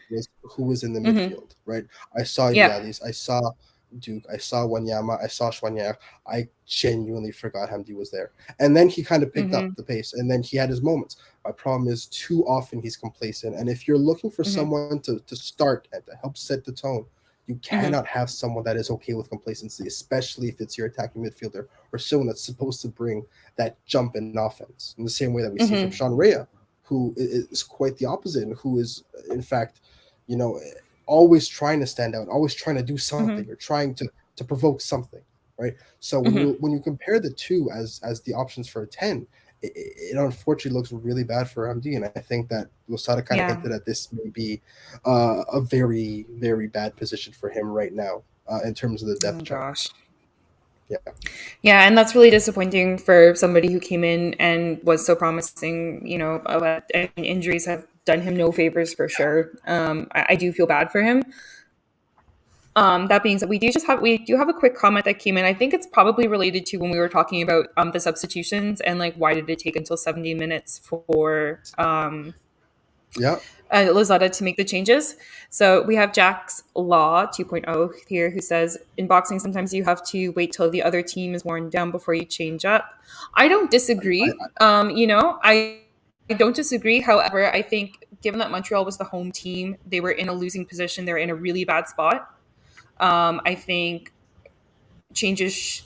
was in the Mm-hmm. midfield, right? I saw Yeah. Yalis, I saw Duke, I saw Wanyama, I saw Schwanyama. I genuinely forgot Hamdi was there. And then he kind of picked Mm-hmm. up the pace, and then he had his moments. My problem is too often he's complacent. And if you're looking for Mm-hmm. someone to start and to help set the tone, you Mm-hmm. cannot have someone that is okay with complacency, especially if it's your attacking midfielder or someone that's supposed to bring that jump in offense in the same way that we see from Mm-hmm. Sean Rea, who is quite the opposite and who is, in fact, you know, always trying to stand out, always trying to do Mm-hmm. something or trying to provoke something, right? So when Mm-hmm. you compare the two as the options for a 10, it unfortunately looks really bad for MD, and I think that Losada kind of Yeah. hinted that this may be a very very bad position for him right now in terms of the Oh depth chart. gosh. Yeah, Yeah, and that's really disappointing for somebody who came in and was so promising. But injuries have done him no favors for sure. I do feel bad for him. That being said, we do have a quick comment that came in. I think it's probably related to when we were talking about the substitutions and like why did it take until 70 minutes for yeah. Lozada to make the changes. So we have Jack's Law 2.0 here who says in boxing sometimes you have to wait till the other team is worn down before you change up. I don't disagree. I don't disagree. However, I think given that Montreal was the home team, they were in a losing position. They're in a really bad spot. I think changes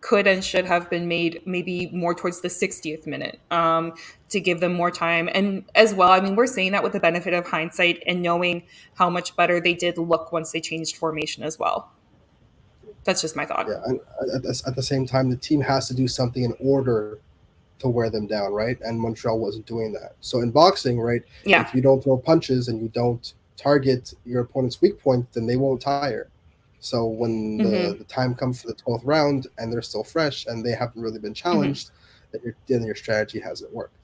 could and should have been made maybe more towards the 60th minute to give them more time. And as well, I mean, we're saying that with the benefit of hindsight and knowing how much better they did look once they changed formation as well. That's just my Yeah, thought. and at the same time, the team has to do something in order to wear them down, right? And Montreal wasn't doing that. So in boxing, right, Yeah. if you don't throw punches and you don't target your opponent's weak point, then they won't tire. So when Mm-hmm. the time comes for the 12th round and they're still fresh and they haven't really been Mm-hmm. challenged, then your strategy hasn't worked.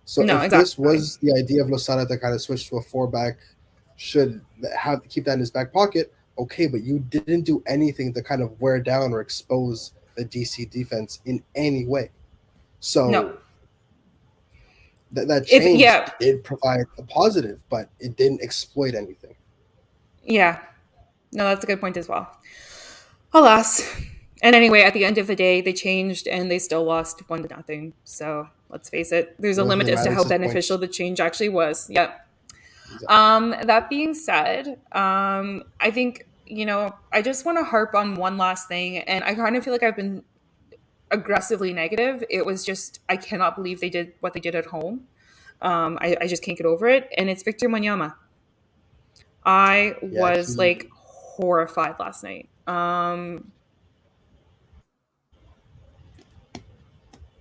So No, if this exactly. was the idea of Losada to kind of switch to a four back, should have keep that in his back pocket, okay, but you didn't do anything to kind of wear down or expose the DC defense in any way. No. So that If change yeah, did provide a positive, but it didn't exploit anything. yeah. No, that's a good point as well. Alas. And anyway, at the end of the day, they changed and they still lost 1-0. So let's face it, there's a Those limit were as to how Malis's beneficial points. the change actually was. Yeah. Exactly. That being said, I think, I just want to harp on one last thing. And I kind of feel like I've been aggressively negative. It was just, I cannot believe they did what they did at home. I just can't get over it. And it's Victor Wanyama. I Yeah, was like he. horrified last night.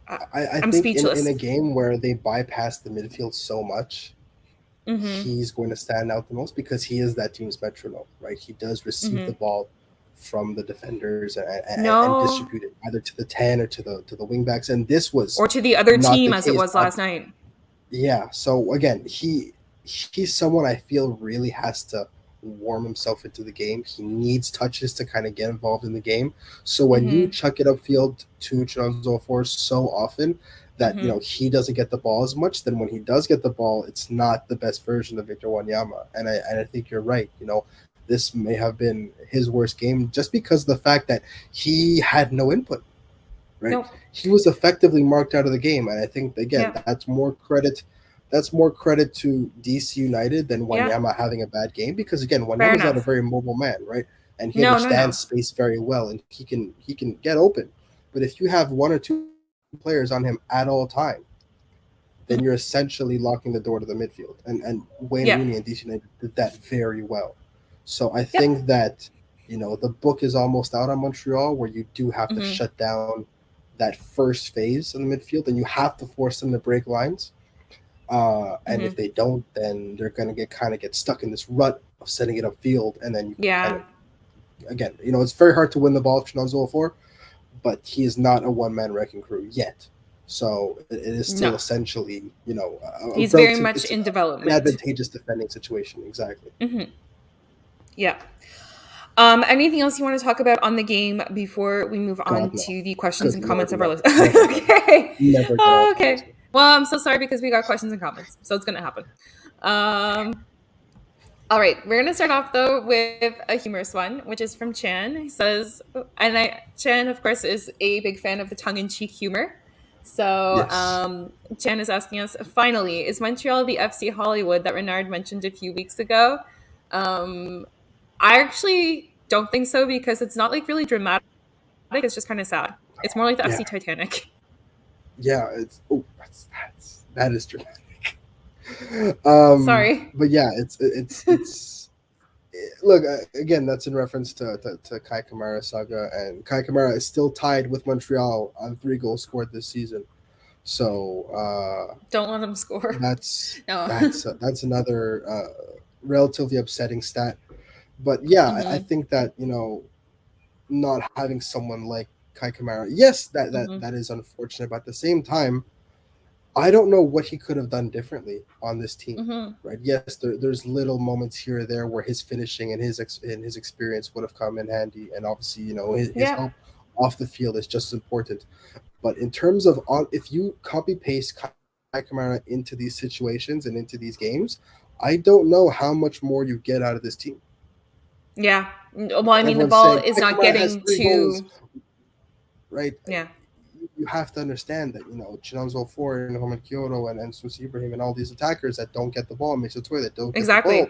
I, I I'm think in speechless. a game where they bypass the midfield so much, Mm-hmm. he's going to stand out the most because he is that team's metronome, right? He does receive Mm-hmm. the ball from the defenders and No, distribute it either to the 10 or to the wingbacks. And this was or to the other not team the as it case. was last night. Yeah. So again, he's someone I feel really has to warm himself into the game. He needs touches to kind of get involved in the game. So when you Mm-hmm. chuck it upfield to Chinonzo for so often that Mm-hmm. he doesn't get the ball as much, then when he does get the ball, it's not the best version of Victor Wanyama. And I think you're right. This may have been his worst game just because of the fact that he had no input. right? Nope. He was effectively marked out of the game, and I think again Yeah. that's more credit. That's more credit to DC United than Yeah. Wanyama having a bad game because again, Fair Wanyama's not a enough. very mobile man, right? And he No, no, no. understands space very well, and he can get open. But if you have one or two players on him at all time, then you're essentially locking the door to the midfield. And Wayne Yeah. Rooney and DC United did that very well. So I Yep. think that the book is almost out on Montreal, where you do have to Mm-hmm. shut down that first phase in the midfield, and you have to force them to break lines. And Mm-hmm. if they don't, then they're going to get stuck in this rut of setting it upfield, and then you can kind Yeah. of again, it's very hard to win the ball if Chinonzo 4, but he is not a one man wrecking crew yet. So it is still No. essentially, a He's very relative. much It's in an development. advantageous defending situation. Exactly. Mm-hmm. Yeah. Anything else you want to talk about on the game before we move on God no. to the questions Good and Lord, comments of our no. list? Never again. Okay. Never again. I'll promise Okay. you. Well, I'm so sorry because we got questions and comments, so it's gonna happen. Um, all right, we're gonna start off though with a humorous one, which is from Chan. He says, Chan, of course, is a big fan of the tongue-in-cheek humor. So Yes. Chan is asking us, finally, is Montreal the FC Hollywood that Renard mentioned a few weeks ago? Um, I actually don't think so because it's not like really dramatic. It's just kind of sad. It's more like the Yeah. FC Titanic. Yeah. That is dramatic. Sorry. But yeah, it's look again. That's in reference to Kai Kamara saga, and Kai Kamara is still tied with Montreal on 3 goals scored this season. So Don't let him score. that's No. that's another relatively upsetting stat. But yeah, I Mm-hmm. think that not having someone like Kai Kamara, yes, Mm-hmm. that is unfortunate. But at the same time, I don't know what he could have done differently on this team. Mm-hmm. Right? Yes, there's little moments here or there where his finishing and his experience would have come in handy, and obviously, his Yeah. help off the field is just as important. But in terms of if you copy paste Kai Kamara into these situations and into these games, I don't know how much more you get out of this team. Yeah. Well, I mean, the Everyone's ball saying is Kai not Kamara has getting 3 goals, to. right? Yeah. You have to understand that Chinonzo 4 and Homan Kyoto and Susi Ibrahim and all these attackers that don't get the ball, Mason Toy that don't get the ball, Exactly.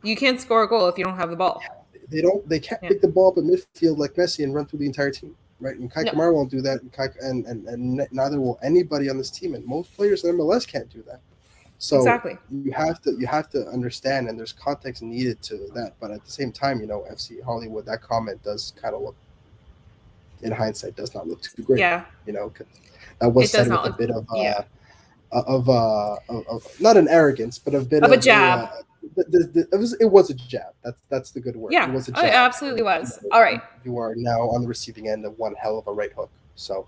You can't score a goal if you don't have the ball. they can't Yeah. pick the ball up at midfield like Messi and run through the entire team, right? And Kai No. Kamara won't do that, and neither will anybody on this team, and most players in MLS can't do that. So Exactly. you have to understand, and there's context needed to that. But at the same time, FC Hollywood, that comment does kind of look, in hindsight, does not look too great. Yeah. Because that was It does said not with a look. bit of Yeah. not an arrogance, but a bit Of a of a. jab. It was a jab. That's the good word. It Yeah. was a It jab, absolutely and was. All right. you are now on the receiving end of one hell of a right hook. So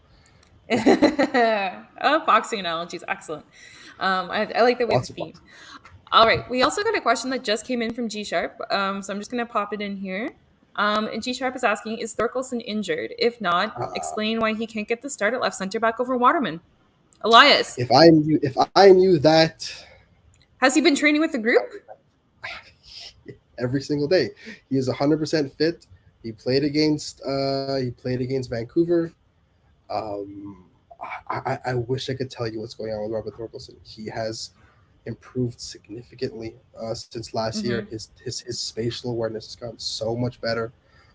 Boxing analogies. Excellent. I like the way the lots of theme. bucks. All right. We also got a question that just came in from G Sharp. So I'm just going to pop it in here. And G Sharp is asking, is Thorkelson injured? If not, Uh, explain why he can't get the start at left center back over Waterman. Elias, if I knew that, has he been training with the group? every single day, he is 100% fit. He played against Vancouver. Um, I wish I could tell you what's going on with Robert Thorkelson. He has improved significantly since last year. Mm-hmm. His spatial awareness has gotten so much better.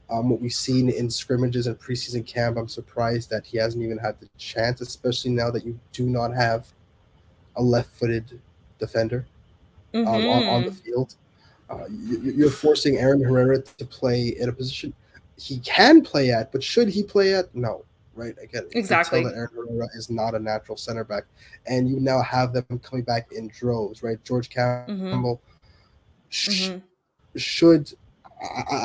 What we've seen in scrimmages and preseason camp, I'm surprised that he hasn't even had the chance, especially now that you do not have a left-footed defender on the Mm-hmm. field. You're forcing Aaron Herrera to play in a position he can play at, but should he play at? No, right? Again, you can tell that Exactly. Aaron Herrera is not a natural center back, and you now have them coming back in droves, right? George Mm-hmm. Campbell sh- Mm-hmm. should.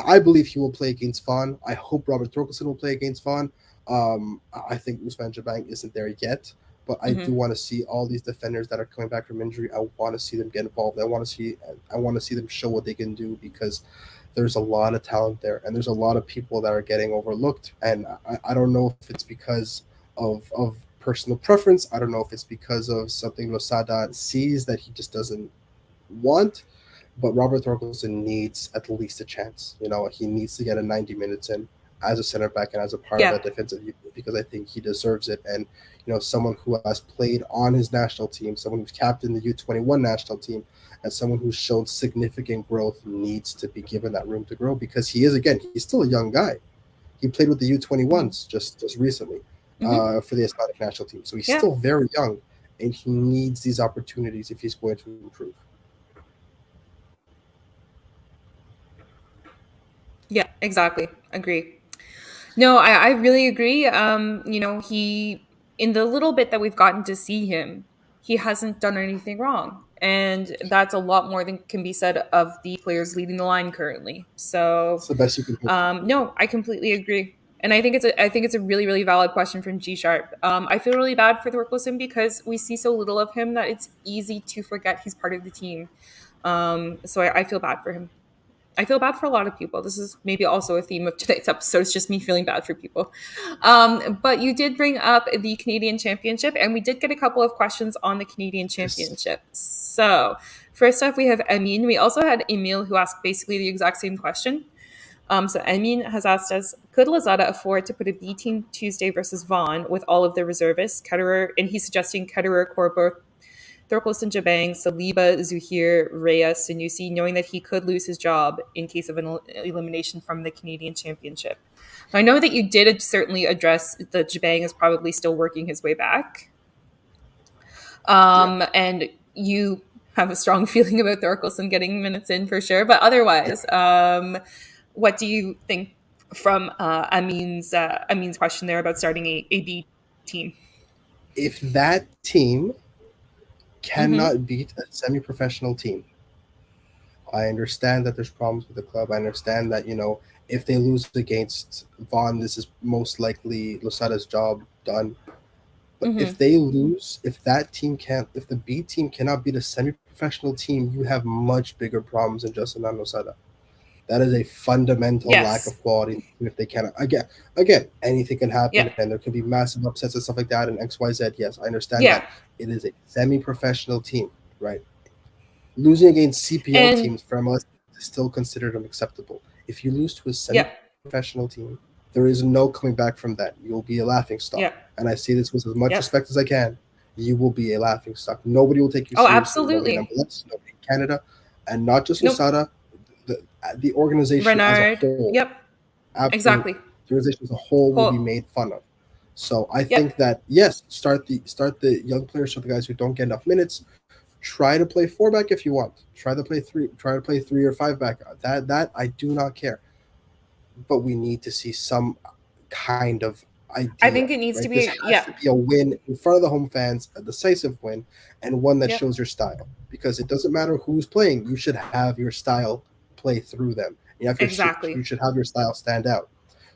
I believe he will play against Fawn. I hope Robert Thorkelson will play against Fawn. I think Usman Jabang isn't there yet, but I do Mm-hmm. want to see all these defenders that are coming back from injury. I want to see them get involved. I want to see them show what they can do because there's a lot of talent there, and there's a lot of people that are getting overlooked. And I don't know if it's because of personal preference. I don't know if it's because of something Losada sees that he just doesn't want. But Robert Thorkelson needs at least a chance. He needs to get a 90 minutes in. as a center back and as a part of Yeah. that defensive unit, because I think he deserves it. And someone who has played on his national team, someone who's captained the U21 national team, and someone who's shown significant growth needs to be given that room to grow, because he is, again, he's still a young guy. He played with the Mhm. U21s just recently Mhm. for the Hispanic national team, so he's Yeah. still very young, and he needs these opportunities if he's going to improve. Yeah, exactly. Agree. No, I really agree. In the little bit that we've gotten to see him, he hasn't done anything wrong. And that's a lot more than can be said of the players leading the line currently. So It's the best you can hope for. no, I completely agree. And I think it's a really, really valid question from G Sharp. I feel really bad for Thorkelson because we see so little of him that it's easy to forget he's part of the team. So I feel bad for him. I feel bad for a lot of people. This is maybe also a theme of today's episode. It's just me feeling bad for people. But you did bring up the Canadian Championship, and we did get a couple of questions on the Canadian Yes. Championship. So, first off, we have Emin. We also had Emil who asked basically the exact same question. So, Emin has asked us, could Lazada afford to put a B team Tuesday versus Vaughan with all of the reservists, Ketterer, and he's suggesting Ketterer, Corber, Thorkelson Jabang, Saliba, Zuhir, Reyes, Sanusi, knowing that he could lose his job in case of an elimination from the Canadian Championship. Now, I know that you did certainly address that Jabang is probably still working his way back. Yeah. And you have a strong feeling about Thorkelson getting minutes in for sure. But Yeah. otherwise, what do you think from Amin's question there about starting a B team? If that team Mm-hmm. cannot beat a semi-professional team, I understand that there's problems with the club. I understand that, if they lose against Vaughn, this is most likely Losada's job done. But if Mm-hmm. they lose, if the B team cannot beat a semi-professional team, you have much bigger problems than just Anand Losada. That is a fundamental lack Yes. of quality. If they cannot, again, anything can happen, Yeah. and there can be massive upsets and stuff like that. And X, Y, Z. Yes, I understand Yeah. that it is a semi-professional team, right? Losing against CPL And teams for MLS is still considered unacceptable. If you lose to a yeah. semi-professional team, there is no coming back from that. You'll be a laughing stock. Yeah. And I say this with as much Yep. respect as I can. You will be a laughing stock. Nobody will take you Oh, seriously. Nobody in absolutely. MLS, nobody in Canada, and not just Nope. Losada, the organization as a Renard. whole, Yep. absolutely, Exactly. the organization as a whole will be Whole. made fun of. So I Yep. think that, yes, start the young players, start the guys who don't get enough minutes. Try to play four back if you want. Try to play three or five back. That I do not care. But we need to see some kind of I idea, think it needs to right? This be. has Yeah. to be a win in front of the home fans, a decisive win, and one that Yep. shows your style. Because it doesn't matter who's playing, you should have your style play through them. You Exactly. should have your style stand out.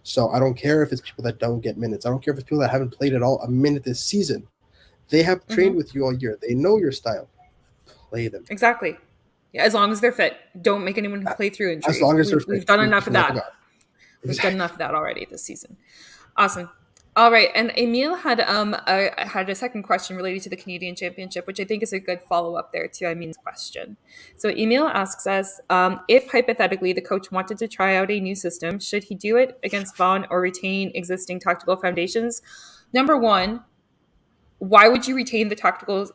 So I don't care if it's people that don't get minutes. I don't care if it's people that haven't played at all a minute this season. They have trained Hmm. with you all year. They know your style. Play them. Exactly. Yeah. As long as they're fit, don't make anyone play through As injury. long as they're We've fit, done treat enough of people like a that. god. We've done enough Exactly. of that already this season. Awesome. All right, and Emil had a second question related to the Canadian Championship, which I think is a good follow up there to Amin's question. So Emil asks us if hypothetically the coach wanted to try out a new system, should he do it against Vaughan or retain existing tactical foundations? Number one, why would you retain the tactical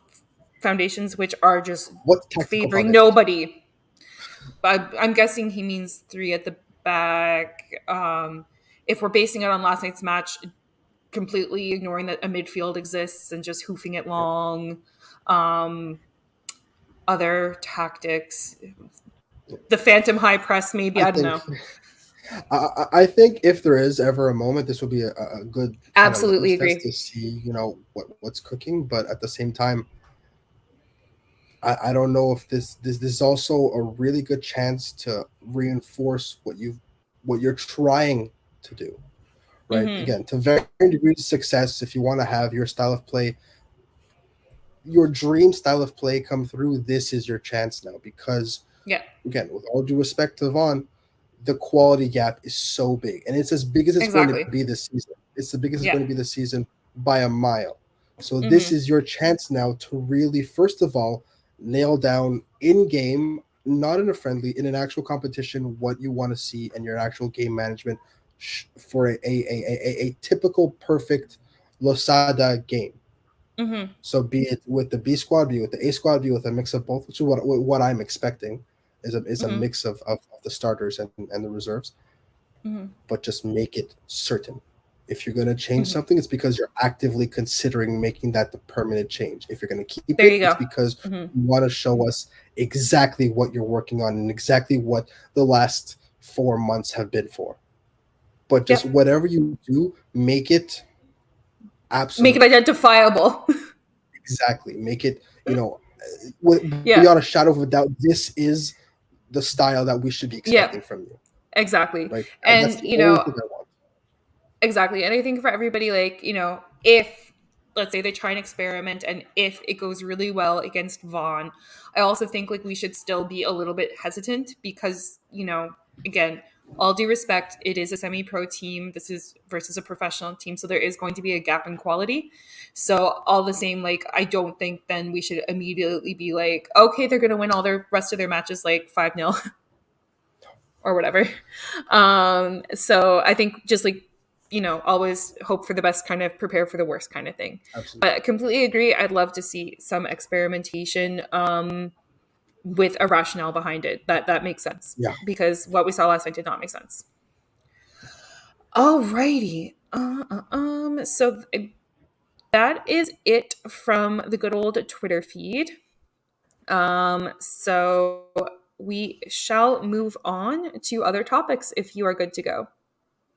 foundations which are just What tactical favoring foundations? nobody? I'm guessing he means three at the back. If we're basing it on last night's match, completely ignoring that a midfield exists and just hoofing it Yeah. long. Um, other tactics, Yeah. the phantom high press, maybe, I I don't think know. I think if there is ever a moment, this will be a good kind of Absolutely litmus test agree. to see, what's cooking. But at the same time, I don't know if this is also a really good chance to reinforce what you're trying to do. Right. Mm-hmm. Again, to varying degrees of success, if you want to have your style of play, your dream style of play come through, this is your chance now. Because, Yeah, again, with all due respect to Vaughn, the quality gap is so big, and it's as big as it's going to exactly. be this season. It's the biggest it's going Yeah. to be this season by a mile. So this Mm-hmm. is your chance now to really, first of all, nail down in game, not in a friendly, in an actual competition, what you want to see and your actual game management for a typical perfect Losada game. Mm-hmm. So be it with the B squad, be it with the A squad, be it with a mix of both. Which is what I'm expecting is a Mm-hmm. mix of the starters and the reserves, Mm-hmm. but just make it certain. If you're going to change Mm-hmm. something, it's because you're actively considering making that the permanent change. If you're going to keep There it, you it's go. because Mm-hmm. you want to show us exactly what you're working on and exactly what the last 4 months have been for. But just Yep. whatever you do, make it Make it absolute. identifiable. Exactly. Make it, Yeah. beyond a shadow of a doubt, this is the style that we should be Yeah. expecting from you, Exactly. right? And that's And the only thing I want. exactly. And I think for everybody, like, if let's say they try and experiment and if it goes really well against Vaughn, I also think like we should still be a little bit hesitant because, again, all due respect, it is a semi pro team. This is versus a professional team. So there is going to be a gap in quality. So all the same, like, I don't think then we should immediately be like, okay, they're going to win all their rest of their matches like 5-0 or whatever. So I think just like, always hope for the best, kind of prepare for the worst kind of thing. But Absolutely. I completely agree. I'd love to see some experimentation with a rationale behind it. That makes sense Yeah, because what we saw last night did not make sense. Alrighty. So that is it from the good old Twitter feed. So we shall move on to other topics if you are good to go.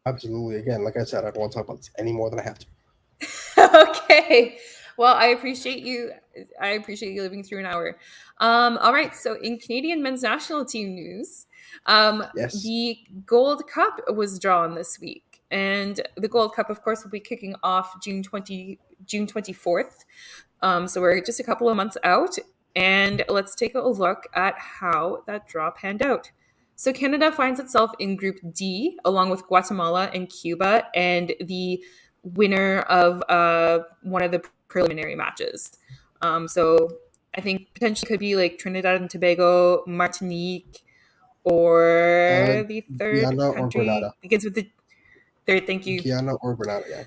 absolutely. Again, like I said, I don't want to talk about this any more than I have to. Okay. Well, I appreciate you. I appreciate you living through an hour. All right. So, in Canadian men's national team news, Yes, the Gold Cup was drawn this week, and the Gold Cup, of course, will be kicking off June 24th. So we're just a couple of months out, and let's take a look at how that draw panned out. So Canada finds itself in Group D, along with Guatemala and Cuba, and the winner of one of the preliminary matches. So I think potentially could be like Trinidad and Tobago, Martinique, uh, or the third Guyana or country Grenada. begins with the third. Thank you. Guyana or Grenada. Yeah,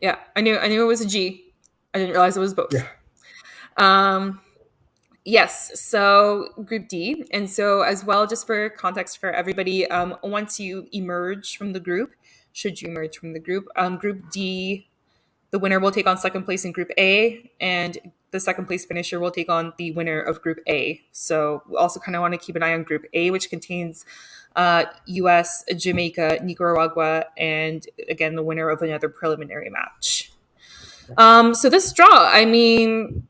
Yeah, I knew it was a G. I didn't realize it was both. yeah, Um, Yes, so Group D. And so, as well, just for context for everybody, once you emerge from the group, should you emerge from the group, Group D, the winner will take on second place in Group A, and the second place finisher will take on the winner of Group A. So, we also kind of want to keep an eye on Group A, which contains US, Jamaica, Nicaragua, and again, the winner of another preliminary match. So, this draw, I mean,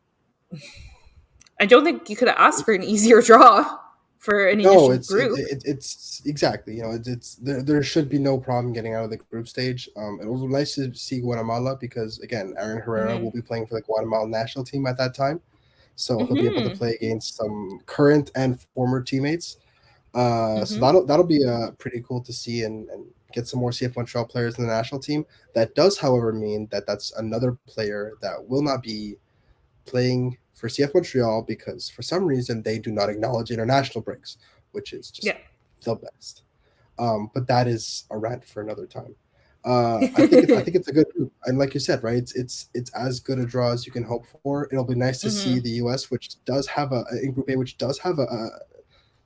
I don't think you could have asked for an easier draw for an no, initial group. it's exactly. It's there should be no problem getting out of the group stage. It was nice to see Guatemala because again, Aaron Herrera Mm-hmm. will be playing for the Guatemala national team at that time, so he'll be able to Mm-hmm. play against some current and former teammates. So Mm-hmm. that'll be pretty cool to see and get some more CF Montreal players in the national team. That does, however, mean that that's another player that will not be playing for CF Montreal because for some reason they do not acknowledge international breaks, which is just Yeah. the best. But that is a rant for another time. I think it's a good group, and like you said, right? It's as good a draw as you can hope for. It'll be nice to see Mm-hmm. the U.S., which does have in Group A, which does have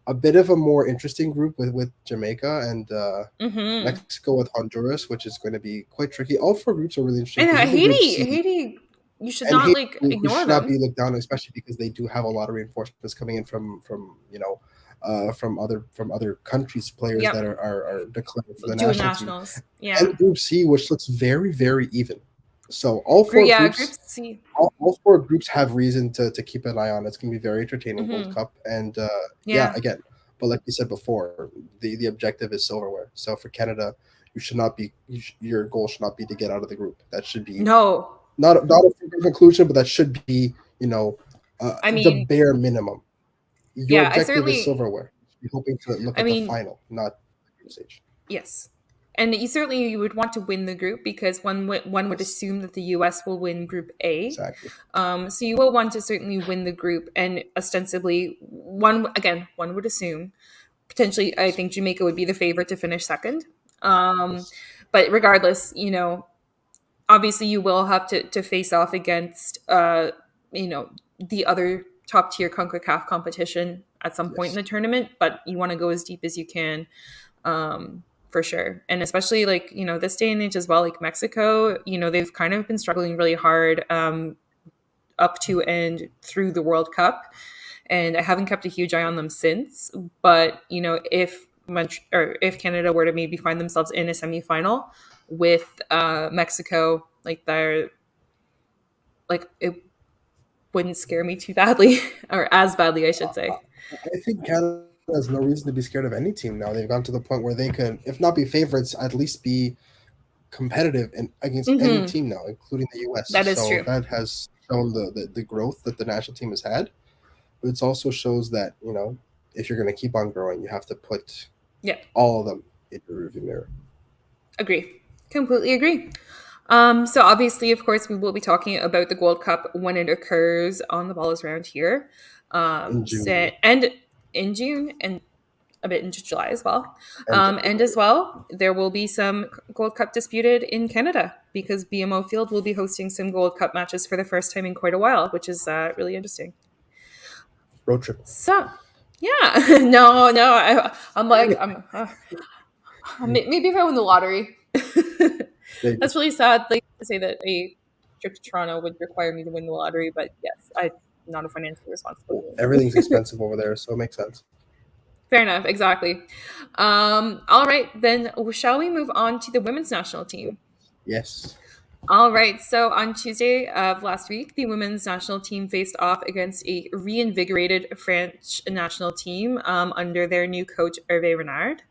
a bit of a more interesting group with Jamaica and Mm-hmm. Mexico with Honduras, which is going to be quite tricky. All four groups are really interesting And because even Group Haiti, C Haiti, you should and not Haiti, like who ignore should not be them. looked down, especially because they do have a lot of reinforcements coming in from other countries, players that Yep. are declared for the Doing national team, nationals. Yeah. and Group C, which looks very very even. So all Group. four Yeah. Group groups C. all four groups have reason to keep an eye on. It's going to be very entertaining Gold Mm-hmm. Cup, and yeah, Yeah. again, but like you said before, the objective is silverware. So for Canada, you should not be your goal should not be to get out of the group. That should be No. not a conclusion, but that should be I the mean, bare minimum. Your yeah. I objective is certainly. silverware. You're hoping to look I at the mean, final, not the group stage. yes. And you would want to win the group because one would Yes, assume that the U.S. will win Group A. exactly. So you will want to certainly win the group, and ostensibly, one would assume potentially, I think Jamaica would be the favorite to finish second. Um, but regardless, you know, obviously you will have to face off against you know, the other top tier CONCACAF competition at some point in Yes. the tournament, but you want to go as deep as you can, for sure. And especially like, you know, this day and age as well, like Mexico, you know, they've kind of been struggling really hard up to and through the World Cup, and I haven't kept a huge eye on them since. But you know, if or if Canada were to maybe find themselves in a semifinal with Mexico, like they're like it wouldn't scare me too badly, or as badly, I should say. I think Canada has no reason to be scared of any team now. They've gone to the point where they could, if not be favorites, at least be competitive against any Hmm. team now, including the U.S. That is So true. that has shown the growth that the national team has had. But it also shows that, if you're going to keep on growing, you have to put Yeah, all of them in the rearview mirror. agree. Completely agree. So obviously, of course, we will be talking about the Gold Cup when it occurs on the ball is round here. In June And in June and a bit into July as well. and And July. as well, there will be some Gold Cup disputed in Canada because BMO Field will be hosting some Gold Cup matches for the first time in quite a while, which is really interesting. Road trip. So, yeah, no, I'm like, maybe if I win the lottery. Maybe. That's really sad. Like to say that a trip to Toronto would require me to win the lottery, but yes, I'm not a financially responsible Well, woman. everything's expensive over there, so it makes sense. Fair enough, exactly. All right, then shall we move on to the women's national team? Yes. All right, so on Tuesday of last week, the women's national team faced off against a reinvigorated French national team under their new coach, Hervé Renard.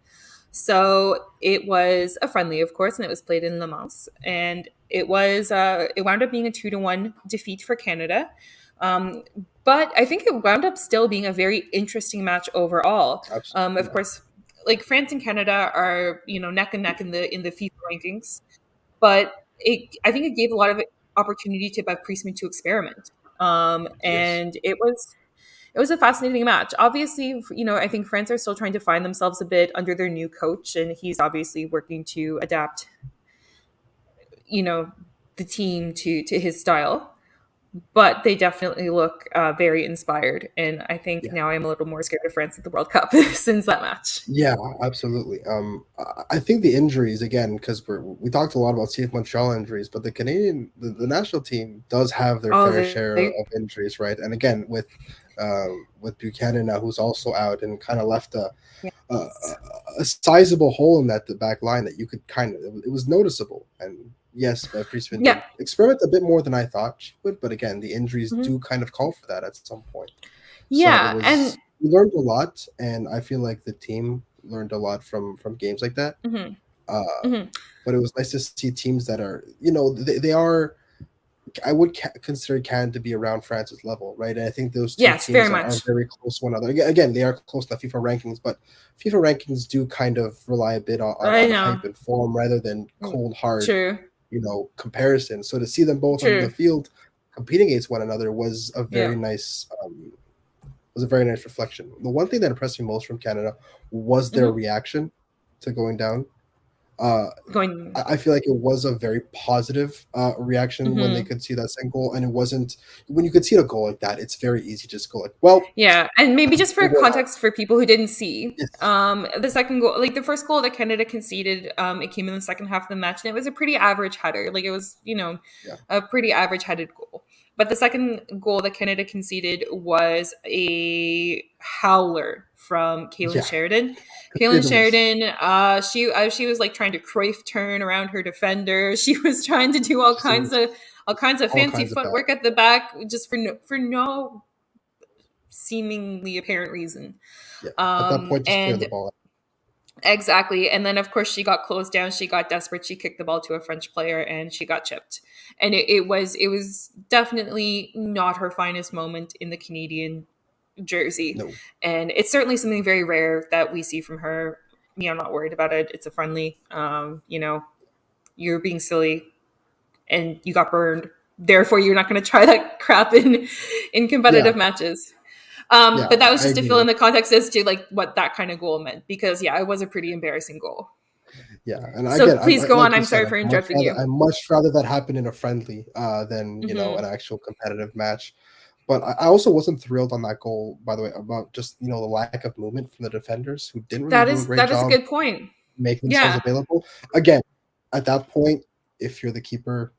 So it was a friendly, of course, and it was played in Le Mans, and it wound up being a 2-1 defeat for Canada. Um, but I think it wound up still being a very interesting match overall. Absolutely. Of course, like France and Canada are, you know, neck and neck in the FIFA rankings, but I think it gave a lot of opportunity to Baptiste to experiment. Yes. And it was a fascinating match. Obviously, you know, I think France are still trying to find themselves a bit under their new coach, and he's obviously working to adapt, you know, the team to his style. But they definitely look very inspired, and I think Yeah. now I'm a little more scared of France at the World Cup since that match. Yeah, absolutely. I think the injuries again, because we talked a lot about CF Montreal injuries, but the national team does have their Oh, fair share of injuries, right? And again, with Buchanan now, who's also out and kind of left a, yes. a sizable hole in the back line that you could it was noticeable. And yes, Priestman Yeah. did experiment a bit more than I thought she would, but again, the injuries Mhm. do kind of call for that at some point. So Yeah, and we learned a lot, and I feel like the team learned a lot from games like that. mhm, Uh, mhm. but it was nice to see teams that are, they are. I would consider Canada to be around France's level, right? And I think those two Yes, very teams are much. very close to one another. Again, they are close to FIFA rankings, but FIFA rankings do kind of rely a bit I on know. hype and form rather than Mm, cold hard, true, comparison. So to see them both on the true. field competing against one another was a Yeah. very nice reflection. The one thing that impressed me most from Canada was their Hmm. reaction to going down. Uh, Going. I feel like it was a very positive reaction when they Hmm. could see that second goal, and it wasn't when you could see a goal like that. It's very easy to just go like, "Well, Yeah, and maybe just for we're going home." context for people who didn't see, Yes, the second goal, like the first goal that Canada conceded, it came in the second half of the match, and it was a pretty average header. Like it was, you know, yeah, a pretty average headed goal. But the second goal that Canada conceded was a howler from Kaylin yeah. Sheridan. To say Kaylin the least. Sheridan, she was like trying to Cruyff turn around her defender. She was trying to do She was all kinds of all fancy kinds of bad. footwork at the back, just for no seemingly apparent reason. Yeah, at that point, just clear the And ball. exactly. And then, of course, she got closed down. She got desperate. She kicked the ball to a French player and she got chipped. And it was definitely not her finest moment in the Canadian jersey. No, And it's certainly something very rare that we see from her. Me, I'm not worried about it. It's a friendly. You know, you're being silly and you got burned. Therefore, you're not going to try that crap in yeah, competitive matches. yeah, But that was I just to fill agree. in the context as to like what that kind of goal meant, because yeah, it was a pretty embarrassing goal. Yeah, and So again, please go like on. you I'm said, sorry for interrupting you. I much rather that happen in a friendly than an Hmm. actual competitive match. But I also wasn't thrilled on that goal, by the way, about just the lack of movement from the defenders who didn't really do a great That is a job good point. making themselves Yeah. available. Again, at that point, if you're the keeper,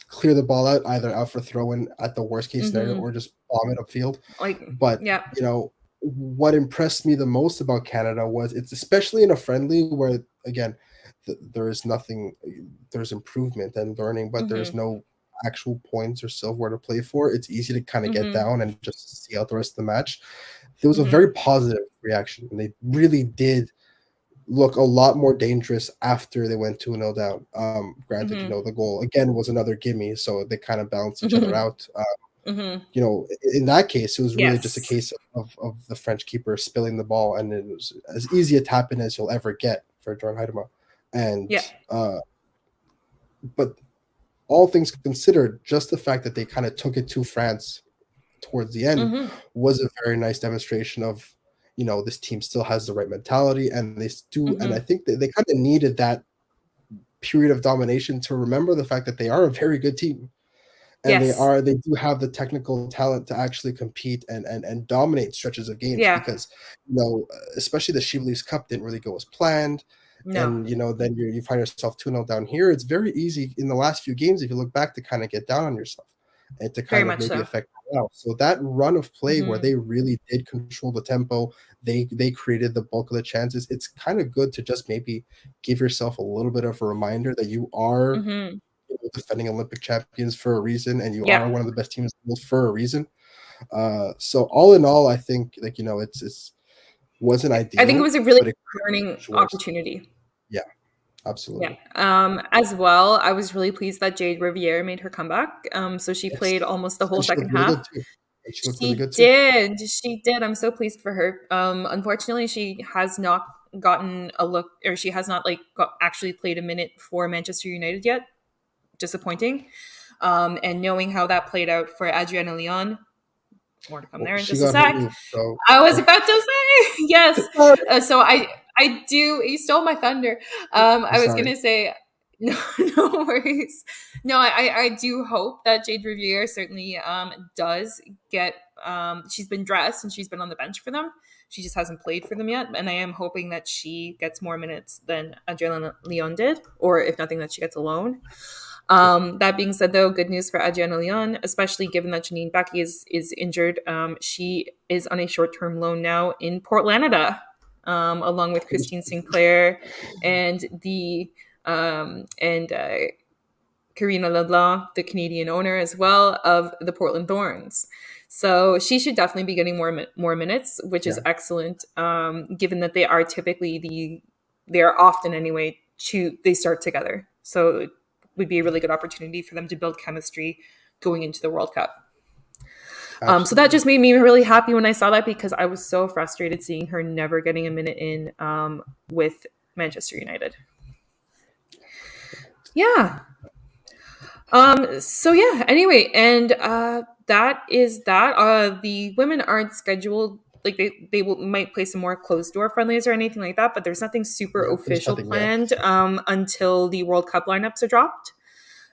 clear the ball out, either out for throw in at the worst case scenario, Hmm. or just bomb it upfield. Like, But yeah. what impressed me the most about Canada was it's especially in a friendly where again there is nothing, there's improvement and learning, but there's Hmm. no actual points or silverware to play for. It's easy to kind of get Hmm. down and just see out the rest of the match. There was a Hmm. very positive reaction, and they really did look a lot more dangerous after they went 2-0 down. Granted, Hmm. the goal again was another gimme, so they kind of balanced each other Hmm. out. Hmm. In that case, it was really just a Yes. case of the French keeper spilling the ball, and it was as easy a tap in as you'll ever get for Jordan Heidema. And Yeah. but all things considered, just the fact that they kind of took it to France towards the end Hmm. was a very nice demonstration of this team still has the right mentality, and they do. And I Hmm. think that they kind of needed that period of domination to remember the fact that they are a very good team, and Yes. they do have the technical talent to actually compete and dominate stretches of games, Yeah. because especially the She Believes Cup didn't really go as planned. No. And then you find yourself 2-0 down here. It's very easy in the last few games, if you look back, to kind of get down on yourself and to Very kind of much maybe so. affect morale. So that run of play where Hmm. they really did control the tempo, they created the bulk of the chances. It's kind of good to just maybe give yourself a little bit of a reminder that you are Hmm. defending Olympic champions for a reason, and you Yeah. are one of the best teams in the world for a reason. So all in all, I think it's wasn't I think it ideal, was a really but it learning was worse. opportunity. Yeah, Yeah. absolutely. As well, I was really pleased that Jade Riviere made her comeback. So she Yes, played almost the whole and she second looked really half. good too. And she looked really She good too. did. She did. I'm so pleased for her. Unfortunately, she has not gotten a look, or she has not actually played a minute for Manchester United yet. Disappointing. And knowing how that played out for Adriana Leon, more to come Well, there in she just a got her sec. move, so I was about to say yes. sorry. So I do. You stole my thunder. I'm I was sorry. gonna say no, no worries. No, I do hope that Jade Riviere certainly does get. She's been dressed and she's been on the bench for them. She just hasn't played for them yet, and I am hoping that she gets more minutes than Adriana Leon did, or if nothing, that she gets a loan. That being said, though, good news for Adriana Leon, especially given that Janine Becky is injured. She is on a short term loan now in Port Lanada, along with Christine Sinclair and the and Karina LeBlanc, the Canadian owner as well of the Portland Thorns. So she should definitely be getting more minutes, which is Yeah, excellent, given that they are typically they are often anyway they start together. So it would be a really good opportunity for them to build chemistry going into the World Cup. So that absolutely. just made me really happy when I saw that, because I was so frustrated seeing her never getting a minute in with Manchester United. Yeah. So yeah, anyway, and that is that. The women aren't scheduled, like might play some more closed door friendlies or anything like that, but there's nothing super Yeah, there's official nothing yet. planned until the World Cup lineups are dropped.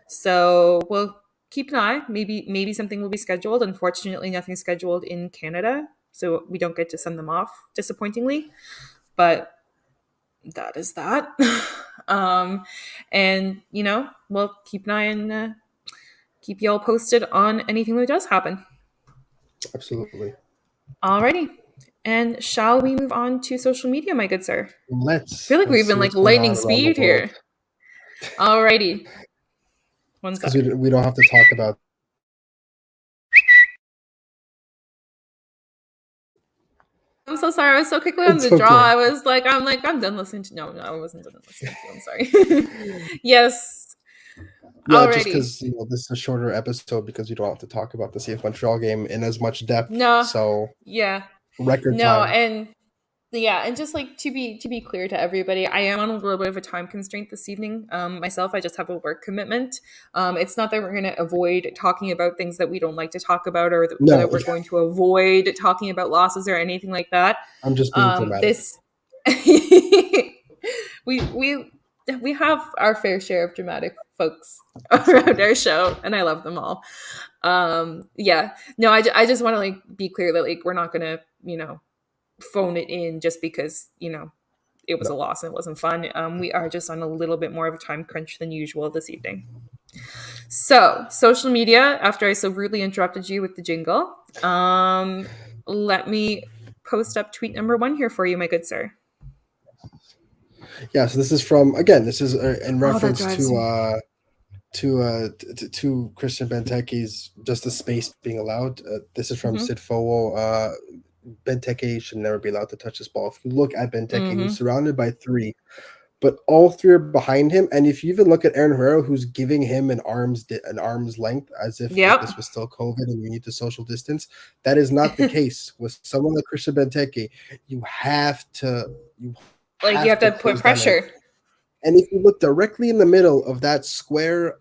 So we'll keep an eye. Maybe something will be scheduled. Unfortunately, nothing's scheduled in Canada, so we don't get to send them off, disappointingly. But that is that. um, and we'll keep an eye and keep y'all posted on anything that does happen. Absolutely. Alrighty. And shall we move on to social media, my good sir? I feel like Let's we've see been like what's going lightning on around the speed world. here. Alrighty. One It's because sec. we don't have to talk about. I'm so sorry. I was so quickly on It's the draw. okay. I'm done listening to. No, I wasn't done listening to. I'm sorry. Yes. Yeah, just Alrighty. because this is a shorter episode because we don't have to talk about the CF Montreal game in as much depth. No. So Yeah. record No. time. And yeah, and just like to be clear to everybody, I am on a little bit of a time constraint this evening. Myself, I just have a work commitment. It's not that we're going to avoid talking about things that we don't like to talk about, or No, that we're going to avoid talking about losses or anything like that. I'm just being dramatic. This we have our fair share of dramatic folks around our show, and I love them all. Yeah, no, I just want to like be clear that like we're not gonna phone it in just because it was a No. loss and it wasn't fun. We are just on a little bit more of a time crunch than usual this evening. So, social media, after I so rudely interrupted you with the jingle, let me post up tweet number 1 here for you, my good sir. Yeah, so this is from, again, this is in Oh, that reference drives me. to Christian Benteke's just the space being allowed. This is from Mm-hmm. Sid Fowo. Benteke should never be allowed to touch this ball. If you look at Benteke, Mm-hmm. who's surrounded by 3, but all 3 are behind him. And if you even look at Aaron Herrera, who's giving him an arm's length, as if Yep. this was still COVID and we need to social distance, that is not the case with someone like Christian Benteke. You have to Like you have to put close down pressure. and if you look directly in the middle of that square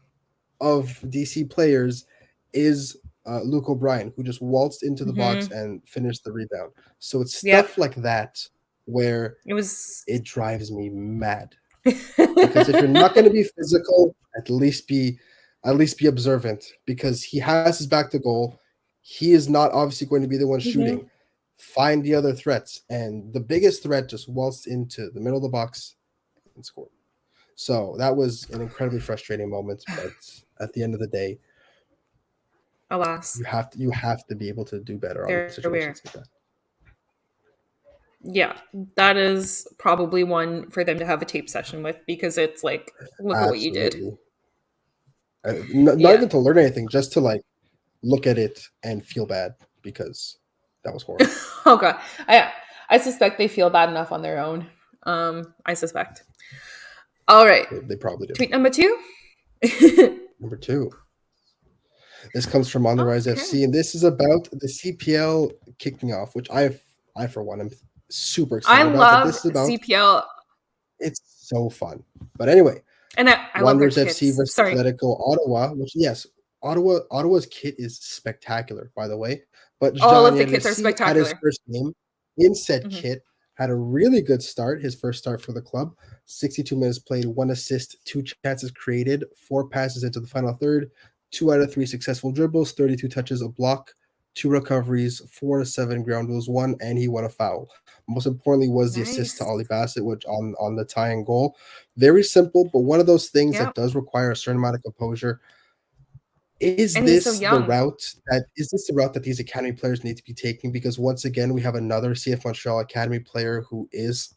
of DC players is Luke O'Brien, who just waltzed into the box Mm-hmm. and finished the rebound. So it's Yep. stuff like that where It was it drives me mad. Because if you're not going to be physical, at least be observant, because he has his back to goal. He is not obviously going to be the one shooting. Mm-hmm. Find the other threats, and the biggest threat just waltzed into the middle of the box and scored. So that was an incredibly frustrating moment, but at the end of the day, Alas, you have to be able to do better on situations like that. Yeah, that is probably one for them to have a tape session with, because it's like, look at what you did. Not even to learn anything, just to like look at it and feel bad, because that was horrible. Oh god, I suspect they feel bad enough on their own. I suspect. All right, They probably do. tweet number 2. Number 2. This comes from On the Rise FC, and this is about the CPL kicking off, which I for one am super excited about. Love This is about CPL. It's so fun. But anyway, and I Wanderers love their FC kits. versus Sorry. Atletico Ottawa, which yes, Ottawa's kit is spectacular, by the way. But all Jean of the kits are spectacular. Had his first game in said kit, had a really good start, his first start for the club. 62 minutes played, 1 assist, 2 chances created, 4 passes into the final third, 2 out of 3 successful dribbles, 32 touches, a block, 2 recoveries, 4 to 7 ground rules, 1, and he won a foul. Most importantly was the assist to Ollie Bassett, which on the tying goal. Very simple, but one of those things that does require a certain amount of composure. Is this the route that these academy players need to be taking? Because once again, we have another CF Montreal academy player who is,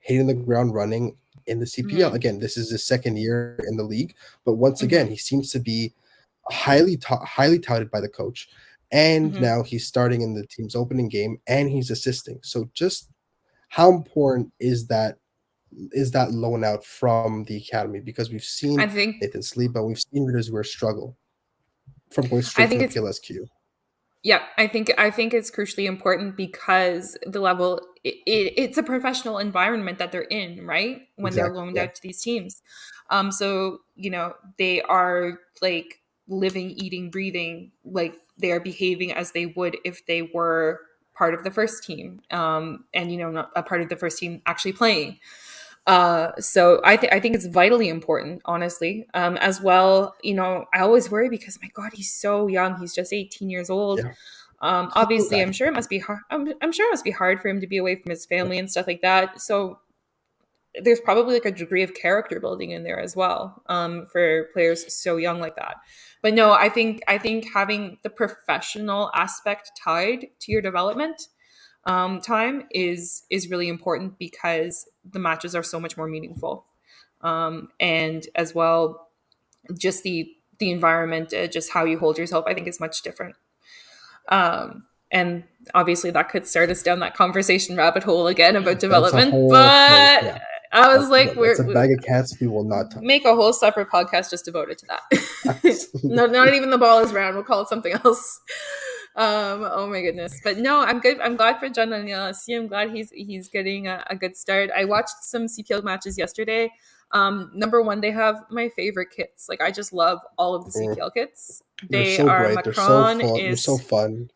hitting the ground running in the CPL. Mm-hmm. Again, this is his second year in the league, but once again, he seems to be highly touted by the coach. And now he's starting in the team's opening game and he's assisting. So just how important is that loan out from the academy? Because we've seen Nathan Sliba, we've seen Ridazur struggle from going straight from the PLSQ. Yeah, I think it's crucially important because the level it's a professional environment that they're in, right? When they're loaned out to these teams. So, they are like living, eating, breathing, like they are behaving as they would if they were part of the first team. And not a part of the first team actually playing. So I think it's vitally important, honestly. As well, I always worry because my God, he's so young. He's just 18 years old. Yeah. Obviously, I'm sure it must be hard. I'm sure it must be hard for him to be away from his family and stuff like that. So there's probably like a degree of character building in there as well, for players so young like that. But no, I think having the professional aspect tied to your development time is really important, because the matches are so much more meaningful, and as well, just the environment, just how you hold yourself, I think is much different. And obviously that could start us down that conversation rabbit hole again about development, but yeah. I was like, that's a bag of cats we will not touch. Make a whole separate podcast just devoted to that. No, not even the ball is round. We'll call it something else. Oh my goodness. But no, I'm good. I'm glad for John Elias. I'm glad he's getting a good start. I watched some CPL matches yesterday. Number 1, they have my favorite kits. Like, I just love all of the CPL kits. They're so bright. They're so fun. They're so fun.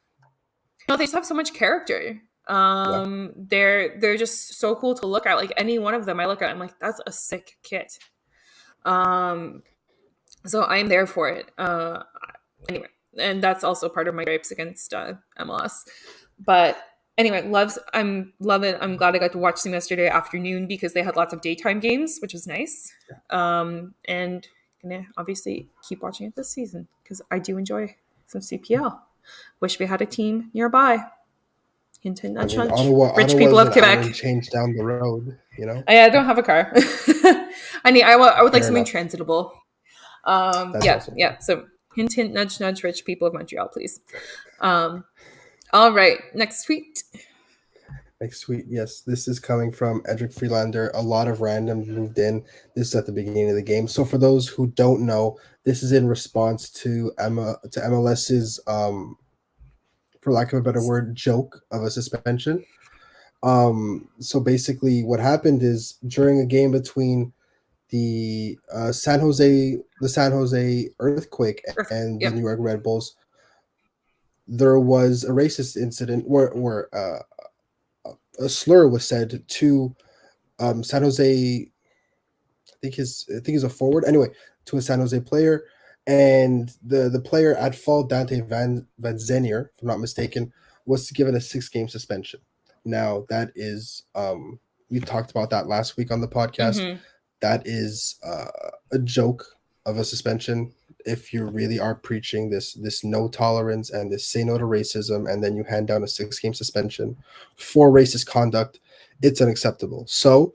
No, they just have so much character. They're just so cool to look at. Like any one of them I look at, I'm like, that's a sick kit. So I'm there for it. Anyway, and that's also part of my gripes against MLS. But anyway, I'm loving. I'm glad I got to watch them yesterday afternoon because they had lots of daytime games, which was nice. And gonna obviously keep watching it this season because I do enjoy some CPL. Wish we had a team nearby. Hint, hint, nudge, nudge. Rich people Ottawa's of an hour and Quebec. change down the road, you know. I don't have a car. I would like Fair something enough. transitable. That's awesome. Yeah. So hint, hint, nudge, nudge, rich people of Montreal, please. All right. Next tweet. Next tweet, yes, this is coming from Edric Freelander. A lot of randoms moved in. This is at the beginning of the game. So for those who don't know, this is in response to MLS's, for lack of a better word, joke of a suspension. So basically, what happened is during a game between the San Jose Earthquake and the New York Red Bulls, there was a racist incident where a slur was said to San Jose. I think he's a forward. Anyway, to a San Jose player, and the player at fault, Dante Van Zenier, if I'm not mistaken, was given a 6-game suspension. Now that is we talked about that last week on the podcast. Mm-hmm. That is a joke of a suspension. If you really are preaching this no tolerance and this say no to racism, and then you hand down a 6-game suspension for racist conduct, it's unacceptable. So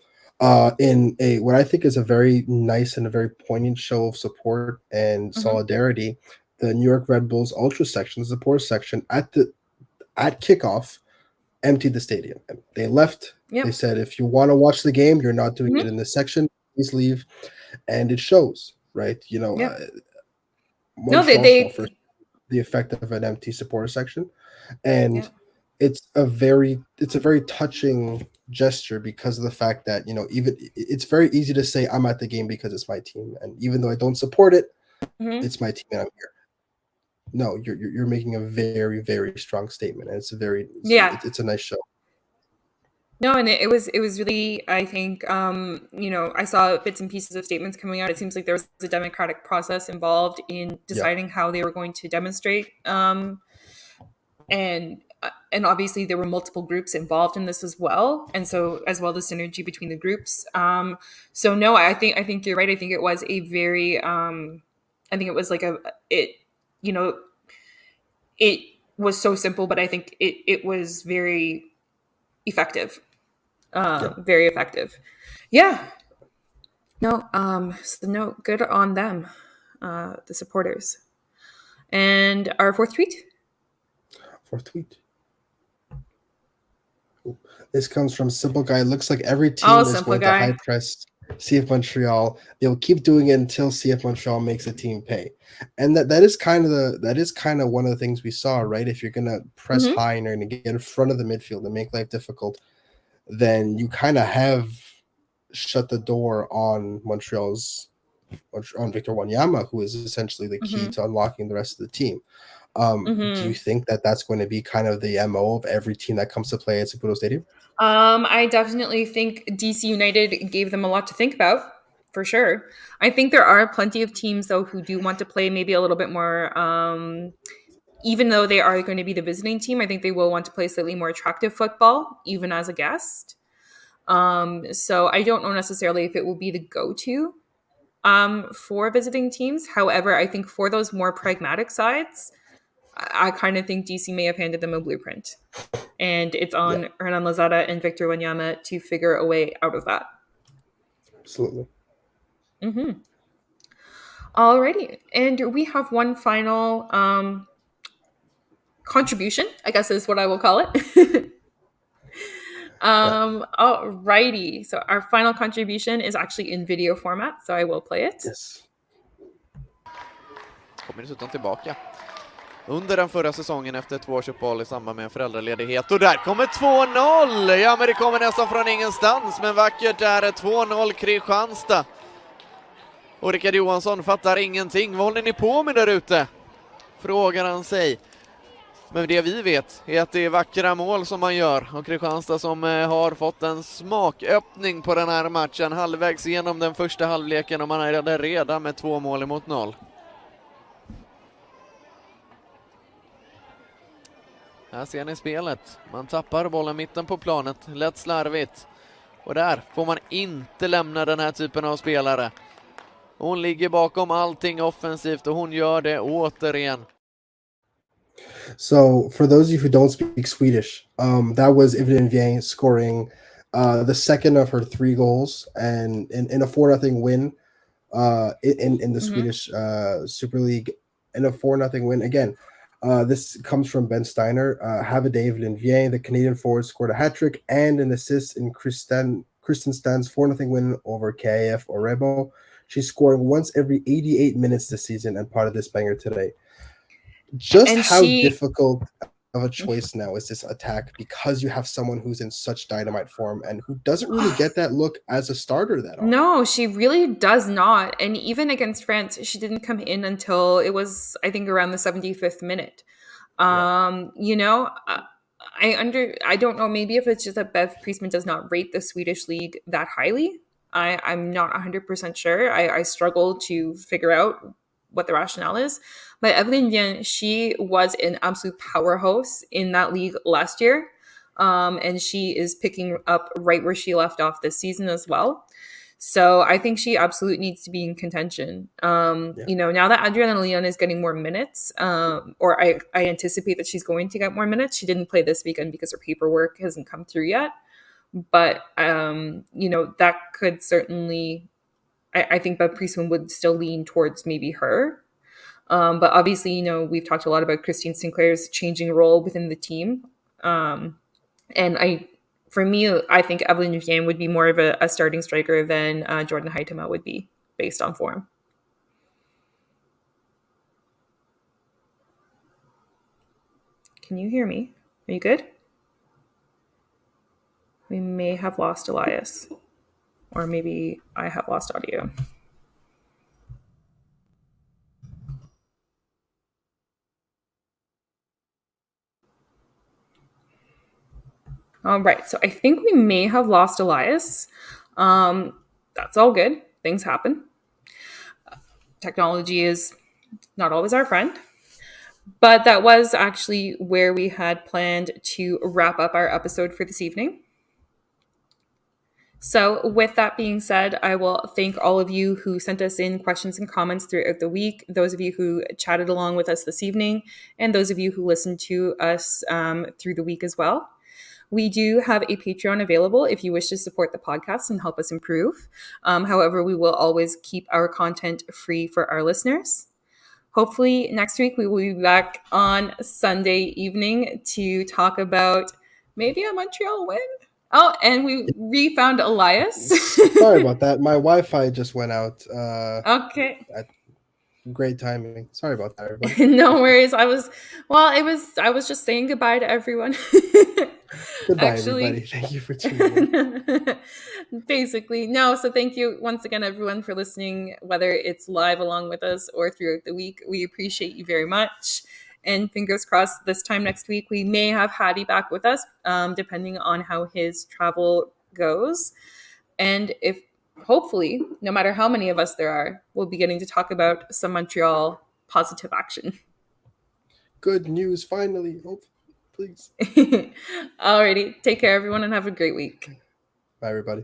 in a what I think is a very nice and a very poignant show of support and solidarity, the New York Red Bulls ultra section, the support section at kickoff, emptied the stadium. They left. Yep. They said, if you want to watch the game, you're not doing it in this section, please leave. And it shows, right? You know, Montreal for the effect of an empty supporter section, and it's a very touching gesture because of the fact that, you know, even it's very easy to say I'm at the game because it's my team, and even though I don't support it, it's my team and I'm here. No, you're making a very, very strong statement, and it's a nice show. No, and it was really, I think, you know, I saw bits and pieces of statements coming out. It seems like there was a democratic process involved in deciding how they were going to demonstrate. And obviously there were multiple groups involved in this as well. And so as well the synergy between the groups. So no, I think you're right. I think it was a very, I think it was like it was so simple, but I think it was very effective. Very effective. Yeah. No, so no, good on them, the supporters. And our fourth tweet. This comes from Simple Guy. It looks like every team is going to high press CF Montreal. They'll keep doing it until CF Montreal makes a team pay. And that is kind of one of the things we saw, right? If you're gonna press high and you're gonna get in front of the midfield and make life difficult, then you kind of have shut the door on on Victor Wanyama, who is essentially the key to unlocking the rest of the team. Do you think that that's going to be kind of the MO of every team that comes to play at Saputo Stadium? I definitely think DC United gave them a lot to think about, for sure. I think there are plenty of teams, though, who do want to play maybe a little bit more, even though they are going to be the visiting team, I think they will want to play slightly more attractive football, even as a guest. So I don't know necessarily if it will be the go-to for visiting teams. However, I think for those more pragmatic sides, I kind of think DC may have handed them a blueprint. And it's on Hernan Lozada and Victor Wanyama to figure a way out of that. Absolutely. Alrighty. And we have one final contribution, I guess is what I will call it. Alrighty. So our final contribution is actually in video format, so I will play it. Yes. Kommer dessutom tillbaka under den förra säsongen efter ett årsuppehåll i samband med en föräldraledighet. Och där kommer 2-0! Ja, men det kommer nästan från ingenstans, men vackert är 2-0 Kristianstad. Och Rickard Johansson fattar ingenting. Vad håller ni på med där ute? Frågar han sig. Men det vi vet är att det är vackra mål som man gör, och Kristianstad som har fått en smaköppning på den här matchen halvvägs genom den första halvleken, och man är redan med 2 mål emot 0. Här ser ni spelet. Man tappar bollen mitten på planet, lätt slarvigt. Och där får man inte lämna den här typen av spelare. Hon ligger bakom allting offensivt, och hon gör det återigen. So, for those of you who don't speak Swedish, that was Evelyn Vieng scoring the second of her 3 goals, and in a 4-0 win in the Swedish Super League, in a 4-0 win. Again, this comes from Ben Steiner. Havade Evelyn Vieng, the Canadian forward, scored a hat-trick and an assist in Kristen Stan's 4-0 win over KIF Orebo. She's scoring once every 88 minutes this season and part of this banger today. Just how difficult of a choice now is this attack, because you have someone who's in such dynamite form and who doesn't really get that look as a starter that often. No, she really does not. And even against France, she didn't come in until it was, I think, around the 75th minute. You know, I don't know, maybe if it's just that Bev Priestman does not rate the Swedish league that highly. I'm not 100% sure. I struggle to figure out what the rationale is. But Evelyn Vieng, she was an absolute powerhouse in that league last year. And she is picking up right where she left off this season as well. So I think she absolutely needs to be in contention. You know, now that Adriana Leon is getting more minutes, or I anticipate that she's going to get more minutes. She didn't play this weekend because her paperwork hasn't come through yet. But, you know, that could certainly, I think Bev Priestman would still lean towards maybe her. But obviously, you know, we've talked a lot about Christine Sinclair's changing role within the team. And for me, I think Evelyn Vieng would be more of a starting striker than Jordan Huitema would be, based on form. Can you hear me? Are you good? We may have lost Elias. Or maybe I have lost audio. All right, so I think we may have lost Elias. That's all good. Things happen. Technology is not always our friend. But that was actually where we had planned to wrap up our episode for this evening. So with that being said, I will thank all of you who sent us in questions and comments throughout the week, those of you who chatted along with us this evening, and those of you who listened to us through the week as well. We do have a Patreon available if you wish to support the podcast and help us improve. However, we will always keep our content free for our listeners. Hopefully next week we will be back on Sunday evening to talk about maybe a Montreal win. Oh, and we found Elias. Sorry about that. My Wi-Fi just went out. Okay. Great timing. Sorry about that, everybody. No worries. I was just saying goodbye to everyone. Goodbye, everybody. Thank you for tuning in. Basically, no. So thank you once again, everyone, for listening, whether it's live along with us or throughout the week. We appreciate you very much. And fingers crossed, this time next week, we may have Hady back with us, depending on how his travel goes. And if hopefully, no matter how many of us there are, we'll be getting to talk about some Montreal positive action. Good news, finally. Oh, please. Alrighty. Take care, everyone, and have a great week. Bye, everybody.